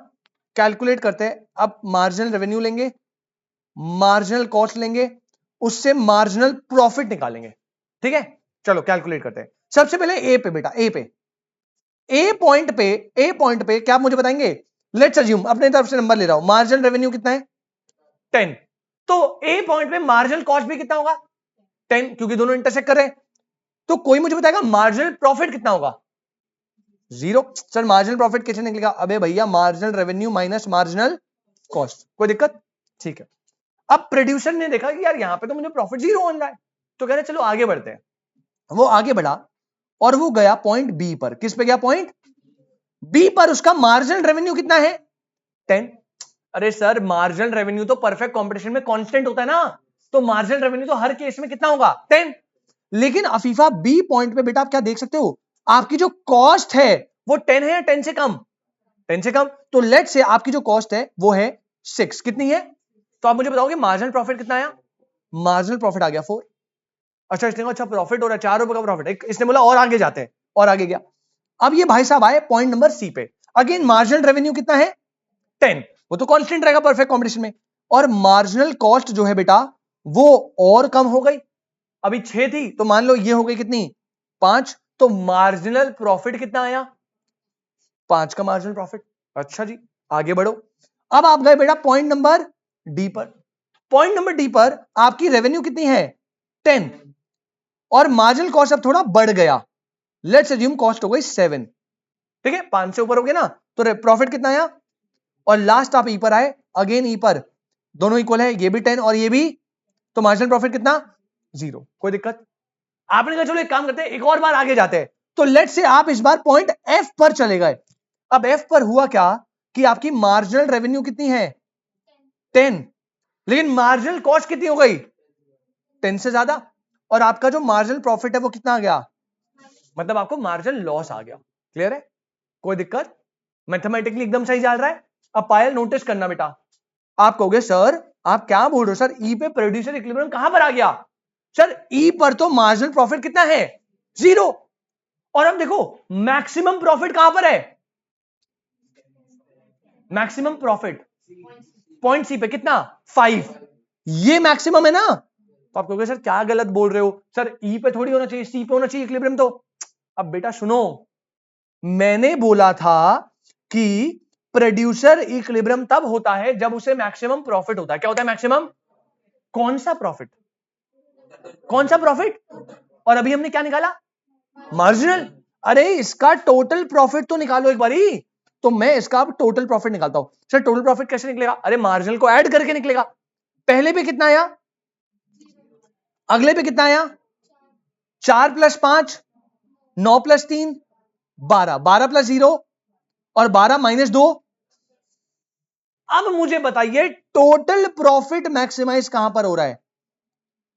कैलकुलेट करते हैं, अब मार्जिनल रेवेन्यू लेंगे, मार्जिनल कॉस्ट लेंगे, उससे मार्जिनल प्रॉफिट निकालेंगे, ठीक है। चलो कैलकुलेट करते हैं। सबसे पहले ए पे बेटा, ए पे, ए पॉइंट पे, ए पॉइंट पे क्या आप मुझे बताएंगे, लेट्स अज्यूम अपने तरफ से नंबर ले रहा हूं, मार्जिनल रेवेन्यू कितना है 10, तो ए पॉइंट पे मार्जिनल कॉस्ट भी कितना होगा 10, क्योंकि दोनों इंटरसेक्ट कर रहे हैं। तो कोई मुझे बताएगा मार्जिनल प्रॉफिट कितना होगा, 0। सर मार्जिनल प्रॉफिट कैसे निकलेगा, अबे भैया marginal revenue minus marginal cost, कोई दिक्कत, ठीक है। अब प्रोड्यूसर ने देखा कि यार यहां पे तो मुझे प्रॉफिट 0 बन रहा है, तो कह रहे चलो आगे बढ़ते हैं। वो आगे बढ़ा और वो गया पॉइंट बी पर, किस पे गया, पॉइंट बी पर, उसका मार्जिनल रेवेन्यू कितना है 10। अरे सर मार्जिनल रेवेन्यू तो परफेक्ट कंपटीशन में कांस्टेंट होता है ना, तो मार्जिनल रेवेन्यू तो हर केस में कितना होगा 10। लेकिन अफीफा बी पॉइंट पे बेटा आप क्या देख सकते हो, आपकी जो कॉस्ट है वो 10 है या 10 से कम, 10 से कम, तो लेट से आपकी जो कॉस्ट है वो है 6, कितनी है, तो आप मुझे बताओगे मार्जिनल प्रॉफिट कितना आया, मार्जिनल प्रॉफिट आ गया 4। अच्छा इसने कहा अच्छा प्रॉफिट हो रहा है, 4 रुपए का प्रॉफिट, इसने बोला और आगे जाते हैं, और आगे गया। अब ये भाई साहब आए पॉइंट नंबर सी पे, अगेन मार्जिनल रेवेन्यू कितना है 10, वो तो कांस्टेंट रहेगा परफेक्ट कॉम्पिटिशन में, और मार्जिनल कॉस्ट जो है बेटा वो और कम हो गई, अभी 6 थी तो मान लो ये हो गई कितनी 5, तो मार्जिनल प्रॉफिट कितना आया 5 का मार्जिनल प्रॉफिट। अच्छा जी आगे बढ़ो, अब आप गए बेटा पॉइंट नंबर डी पर, पॉइंट नंबर डी पर आपकी रेवेन्यू कितनी है 10 और मार्जिनल कॉस्ट अब थोड़ा बढ़ गया, लेट्स अज्यूम कॉस्ट हो गई 7, ठीक है 5 से ऊपर हो गया ना, तो प्रॉफिट कितना आया, और लास्ट आप ई पर आए, अगेन ई पर दोनों इक्वल है, ये भी 10 और ये भी, तो मार्जिनल प्रॉफिट कितना 0, कोई दिक्कत। आपने कहा चलो एक काम करते हैं एक और बार आगे जाते हैं, तो लेट्स से आप इस बार पॉइंट एफ पर चले गए, अब एफ पर हुआ क्या कि आपकी मार्जिनल रेवेन्यू कितनी है 10, लेकिन मार्जिनल कॉस्ट कितनी हो गई 10 से ज्यादा, और आपका जो मार्जिनल प्रॉफिट है वो कितना आ गया, मतलब आपको मार्जिनल लॉस आ गया। क्लियर है, कोई दिक्कत, मैथमेटिकली एकदम सही चल रहा है। अब पायल नोटिस करना बेटा, आप कहोगे सर आप क्या बोल रहे हो सर, ई पे प्रोड्यूसर इक्विलिब्रियम कहां पर आ गया, सर ई पर तो मार्जिनल प्रॉफिट कितना है 0, और अब देखो मैक्सिमम प्रॉफिट कहां पर है, मैक्सिमम प्रॉफिट पॉइंट सी पे कितना 5, ये मैक्सिमम है ना, तो आप कहोगे सर क्या गलत बोल रहे हो सर, ई पे थोड़ी होना चाहिए सी पे होना चाहिए इक्विलिब्रियम तो। अब बेटा सुनो, मैंने बोला था कि प्रोड्यूसर इक्विलिब्रियम तब होता है जब उसे मैक्सिमम प्रॉफिट होता है, क्या होता है मैक्सिमम, कौन सा प्रॉफिट, कौन सा प्रॉफिट, और अभी हमने क्या निकाला मार्जिनल, अरे इसका टोटल प्रॉफिट तो निकालो एक बारी, तो मैं इसका अब टोटल प्रॉफिट निकालता हूं, सर टोटल प्रॉफिट कैसे निकलेगा, अरे मार्जिनल को ऐड करके निकलेगा, पहले पे कितना आया, अगले पे कितना आया 4 प्लस 5 9 प्लस 3 12, 12 प्लस 0 और 12 माइनस 2, अब मुझे बताइए टोटल प्रॉफिट मैक्सिमाइज कहां पर हो रहा है,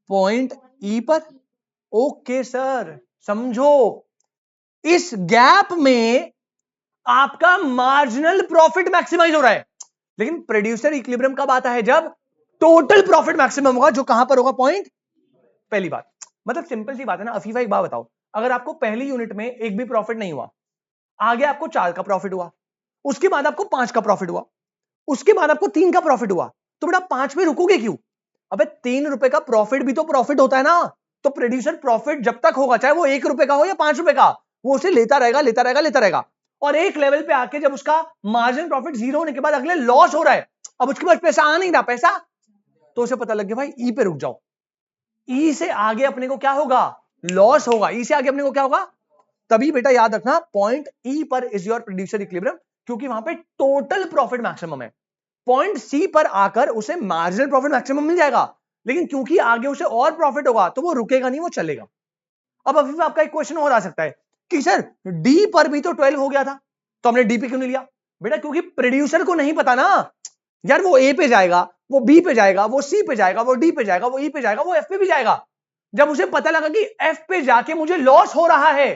पॉइंट ई पर। ओके सर समझो, इस गैप में आपका मार्जिनल प्रॉफिट मैक्सिमाइज हो रहा है, लेकिन प्रोड्यूसर इक्विलिब्रियम कब आता है, जब टोटल प्रॉफिट मैक्सिमम होगा, जो कहां पर होगा पॉइंट, पहली बात, मतलब सिंपल सी बात है ना। अफीफा एक बात बताओ, अगर आपको पहली यूनिट में एक भी प्रॉफिट नहीं हुआ, आगे आपको 4 का प्रॉफिट हुआ, उसके बाद आपको 5 का प्रॉफिट हुआ, उसके बाद आपको 3 का प्रॉफिट हुआ, तो बेटा 5 में रुकोगे क्यों, अबे 3 रुपए का प्रॉफिट भी तो प्रॉफिट होता है ना, तो प्रोड्यूसर प्रॉफिट जब तक होगा, चाहे वो 1 रुपए का हो या 5 रुपए का, वो उसे लेता रहेगा लेता रहेगा लेता रहेगा, और एक लेवल पे आके जब उसका मार्जिन प्रॉफिट 0 होने के बाद अगले लॉस हो रहा है, अब उसके पास पैसा आ नहीं रहा पैसा, तो उसे पता लग गया भाई ई पे रुक जाओ, ई से आगे अपने को क्या होगा लॉस होगा, ई से आगे अपने को क्या होगा, तभी बेटा याद रखना पॉइंट ई पर इज योर प्रोड्यूसर इक्विलिब्रियम, क्योंकि वहां पे टोटल प्रॉफिट मैक्सिमम है, पॉइंट सी पर आकर उसे मार्जिनल प्रॉफिट मैक्सिमम मिल जाएगा, लेकिन क्योंकि आगे उसे और प्रॉफिट होगा तो वो रुकेगा नहीं, वो चलेगा। अब अभी भी आपका एक क्वेश्चन और आ सकता है कि सर डी पर भी तो 12 हो गया था, तो हमने डी पे क्यों नहीं लिया, बेटा क्योंकि प्रोड्यूसर को नहीं पता ना यार, वो ए पे जाएगा, वो बी पे जाएगा, वो सी पे जाएगा, वो डी पे जाएगा, वो ई पे जाएगा, वो एफ पे भी जाएगा, जब उसे पता लगा कि एफ पे जाके मुझे लॉस हो रहा है,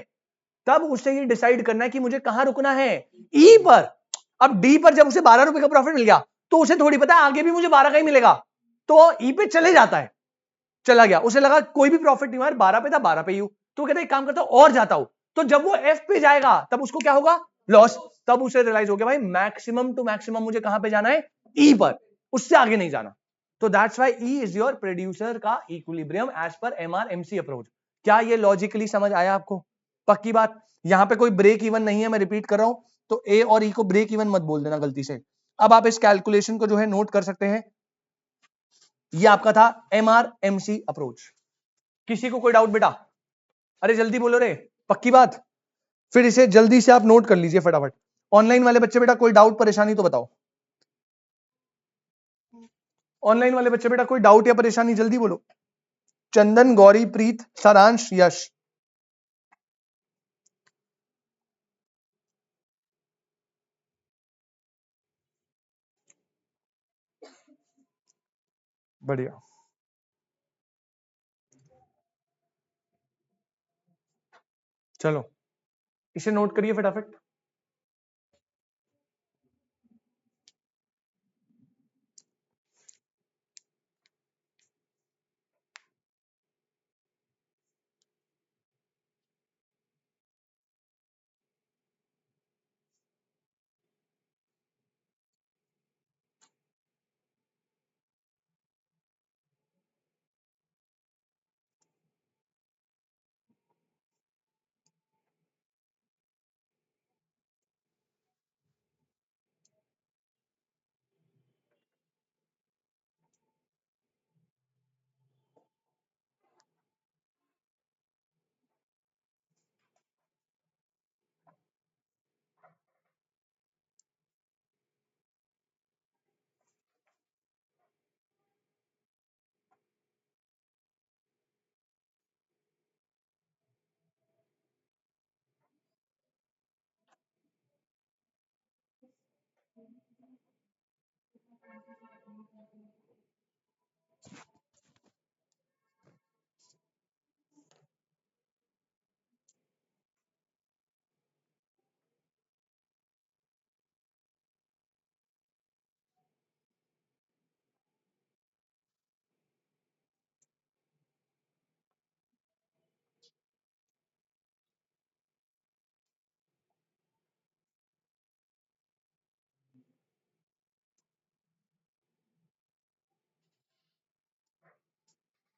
तब उसे ये डिसाइड करना है कि मुझे कहां रुकना है, ई पर। अब डी पर जब उसे 12 रुपए का प्रॉफिट मिल गया, तो उसे थोड़ी पता आगे भी मुझे 12 का ही मिलेगा, तो ई पे चले जाता है, चला गया, उसे लगा कोई भी प्रॉफिट नहीं हुआ, 12 पे था 12 पे ही हूं, तो कहता है एक काम करता हूं और जाता हूं, तो जब वो एफ पे जाएगा तब उसको क्या होगा लॉस, तब उसे रियलाइज हो गया भाई मैक्सिमम टू मैक्सिमम मुझे कहां पे जाना है ई पर, उससे आगे नहीं जाना, तो that's why E is your producer का इक्विलिब्रियम एज पर एमआरएमसी अप्रोच। क्या ये लॉजिकली समझ आया आपको, पक्की बात, यहां पे कोई ब्रेक इवन नहीं है, मैं रिपीट कर रहा हूं, तो ए और ई को ब्रेक इवन मत बोल देना गलती से। अब आप इस कैलकुलेशन को जो है नोट कर सकते हैं, ये आपका था एमआरएमसी अप्रोच। किसी को कोई डाउट बेटा, अरे जल्दी बोलो रे, पक्की बात, फिर इसे जल्दी से आप नोट कर लीजिए फटाफट। ऑनलाइन वाले बच्चे बेटा कोई डाउट परेशानी तो बताओ, ऑनलाइन वाले बच्चे बेटा कोई डाउट या परेशानी जल्दी बोलो। चंदन, गौरी, प्रीत, सारांश, यश, बढ़िया, चलो इसे नोट करिए फटाफट।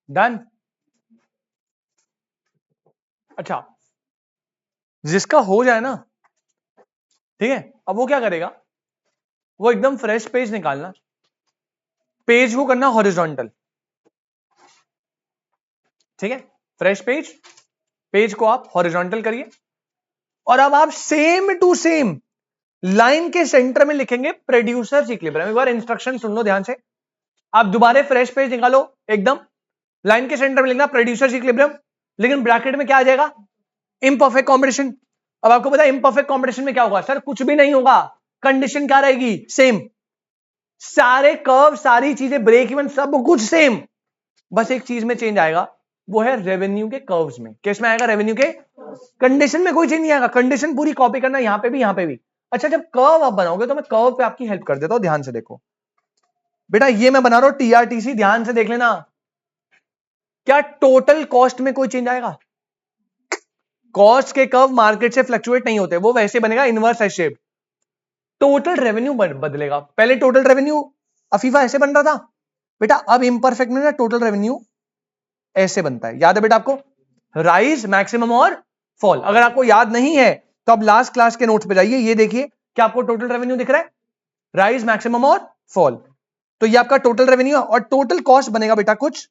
डन। अच्छा, जिसका हो जाए ना, ठीक है, अब वो क्या करेगा, वो एकदम फ्रेश पेज निकालना, पेज को करना हॉरिजॉन्टल, ठीक है, फ्रेश पेज, पेज को आप हॉरिजॉन्टल करिए, और अब आप सेम टू सेम लाइन के सेंटर में लिखेंगे प्रोड्यूसर्स इक्विलिब्रियम। एक बार इंस्ट्रक्शन सुन लो ध्यान से, आप दोबारा फ्रेश पेज निकालो, एकदम लाइन के सेंटर में लिखना प्रोड्यूसर्स इक्विलिब्रियम, लेकिन ब्रैकेट में क्या आ जाएगा, इम्परफेक्ट कॉम्पिटिशन। अब आपको पता है इम्परफेक्ट कॉम्पिटिशन में क्या होगा, सर कुछ भी नहीं होगा, कंडीशन क्या रहेगी, सेम, सारे कर्व, सारी चीजें, ब्रेक इवन, सब कुछ सेम, बस एक चीज में चेंज आएगा, वो है रेवेन्यू के कर्व्स में। किस में आएगा, रेवेन्यू के, कंडीशन में कोई चेंज नहीं आएगा, कंडीशन पूरी कॉपी करना यहां पे भी, यहां पे भी। अच्छा, जब कर्व आप बनाओगे तो मैं कर्व पे आपकी हेल्प कर देता हूं, ध्यान से देखो बेटा, ये मैं बना रहा हूं टीआरटीसी, ध्यान से देख लेना, क्या टोटल कॉस्ट में कोई चेंज आएगा, कॉस्ट के कर्व मार्केट से फ्लक्चुएट नहीं होते, वो वैसे बनेगा inverse S shape, total revenue बदलेगा। पहले टोटल रेवेन्यू अफीफा ऐसे बन रहा था बेटा, अब इम्परफेक्ट में ना टोटल रेवेन्यू ऐसे बनता है, याद है बेटा आपको, राइज, मैक्सिमम और फॉल। अगर आपको याद नहीं है तो आप लास्ट क्लास के नोट्स पे जाइए, ये देखिए क्या आपको टोटल रेवेन्यू दिख रहा है, राइज, मैक्सिमम और फॉल, तो ये आपका टोटल रेवेन्यू, और टोटल कॉस्ट बनेगा बेटा कुछ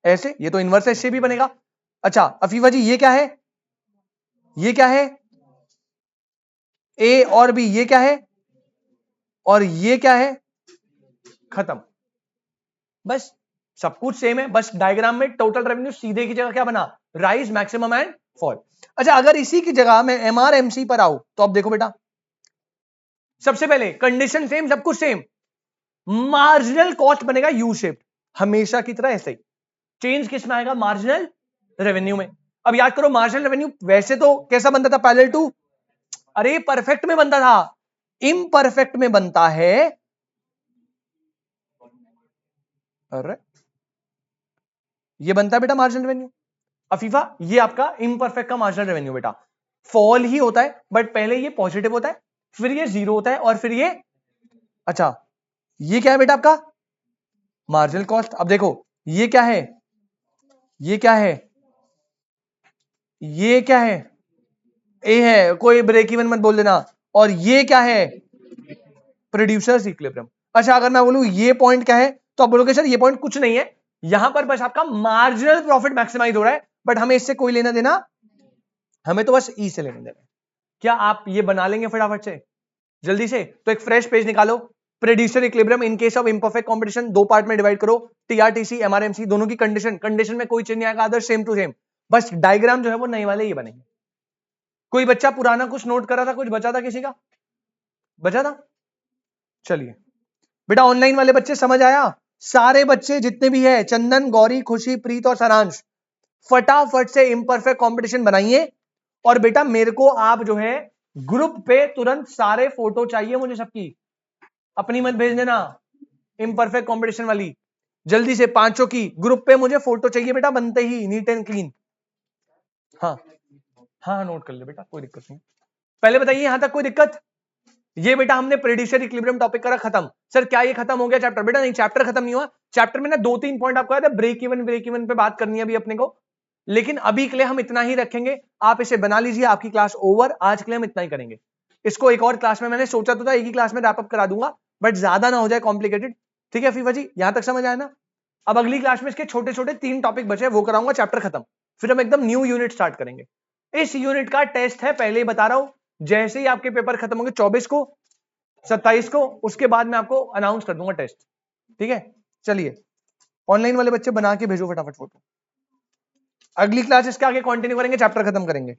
ऐसे, ये तो इनवर्स ऐसे भी बनेगा। अच्छा अफीफा जी, ये क्या है, ये क्या है, ए और बी, ये क्या है, और ये क्या है, खत्म, बस सब कुछ सेम है, बस डायग्राम में टोटल रेवेन्यू सीधे की जगह क्या बना, राइज, मैक्सिमम एंड फॉल। अच्छा, अगर इसी की जगह मैं एमआरएमसी पर आऊं तो अब देखो बेटा, सबसे पहले कंडीशन सेम, सब कुछ सेम, मार्जिनल कॉस्ट बनेगा यू शेप, हमेशा की तरह ऐसे ही, चेंज किस में आएगा, मार्जिनल रेवेन्यू में। अब याद करो, मार्जिनल रेवेन्यू वैसे तो कैसा बनता था, पैरेलल टू, अरे परफेक्ट में बनता था, इम्परफेक्ट में बनता है, अरे ये बनता है बेटा मार्जिनल रेवेन्यू, अफीफा ये आपका इम्परफेक्ट का मार्जिनल रेवेन्यू बेटा, फॉल ही होता है, बट पहले ये पॉजिटिव होता है, फिर ये जीरो होता है, और फिर ये, अच्छा ये क्या है बेटा आपका, मार्जिनल कॉस्ट। अब देखो ये क्या है, ये क्या है, ये क्या है, ए है, कोई ब्रेक इवन मत बोल देना, और ये क्या है, प्रोड्यूसर्स इक्विलिब्रियम। अच्छा, अगर मैं बोलूं ये पॉइंट क्या है, तो आप बोलोगे सर ये पॉइंट कुछ नहीं है, यहां पर बस आपका मार्जिनल प्रॉफिट मैक्सिमाइज हो रहा है, बट हमें इससे कोई लेना देना, हमें तो बस ई से लेना देना। क्या आप ये बना लेंगे फटाफट से, जल्दी से, तो एक फ्रेश पेज निकालो, producer equilibrium in case of imperfect competition, दो पार्ट में डिवाइड करो, टीआरटीसी एमआरएमसी दोनों की कंडीशन, कंडीशन में कोई चेंज नहीं आएगा, अदर सेम टू सेम, बस डायग्राम जो है वो नए वाले ये बनेंगे। कोई बच्चा पुराना कुछ नोट करा था, कुछ बचा था किसी का, बचा था, चलिए बेटा ऑनलाइन वाले बच्चे समझ आया, सारे बच्चे जितने भी है, चंदन, गौरी, खुशी, प्रीत और सारांश, फटाफट से इम्परफेक्ट कंपटीशन बनाइए, और बेटा मेरे को आप जो है ग्रुप पे तुरंत सारे फोटो चाहिए मुझे सबकी, अपनी मत भेज देना, इम्परफेक्ट कंपटीशन वाली, जल्दी से पांचों की ग्रुप पे मुझे फोटो चाहिए बेटा, बनते ही नीट एंड क्लीन। हाँ हाँ, नोट कर ले बेटा, कोई दिक्कत नहीं, पहले बताइए यहां तक कोई दिक्कत, ये बेटा हमने प्रेडिक्शन इक्विलिब्रियम टॉपिक करा खत्म। सर क्या ये खत्म हो गया चैप्टर, बेटा नहीं, चैप्टर खत्म नहीं हुआ, चैप्टर में ना दो तीन पॉइंट आपको याद है, ब्रेक इवन पे बात करनी है अभी अपने को, लेकिन अभी के लिए हम इतना ही रखेंगे, आप इसे बना लीजिए, आपकी क्लास ओवर, आज के लिए हम इतना ही करेंगे, इसको एक और क्लास में, मैंने सोचा तो था एक ही क्लास में रैप अप करा दूंगा, बट ज्यादा ना हो जाए कॉम्प्लिकेटेड, ठीक है फीफा जी, यहां तक समझ आया ना। अब अगली क्लास में इसके छोटे छोटे तीन टॉपिक बचे, वो कराऊंगा, चैप्टर खत्म, फिर हम एकदम न्यू यूनिट स्टार्ट करेंगे। इस यूनिट का टेस्ट है, पहले ही बता रहा हूं, जैसे ही आपके पेपर खत्म होंगे 24 को, 27 को, उसके बाद मैं आपको अनाउंस कर दूंगा टेस्ट, ठीक है। चलिए ऑनलाइन वाले बच्चे बना के भेजो फटाफट फोटो, अगली क्लास इसके आगे कंटिन्यू करेंगे, चैप्टर खत्म करेंगे।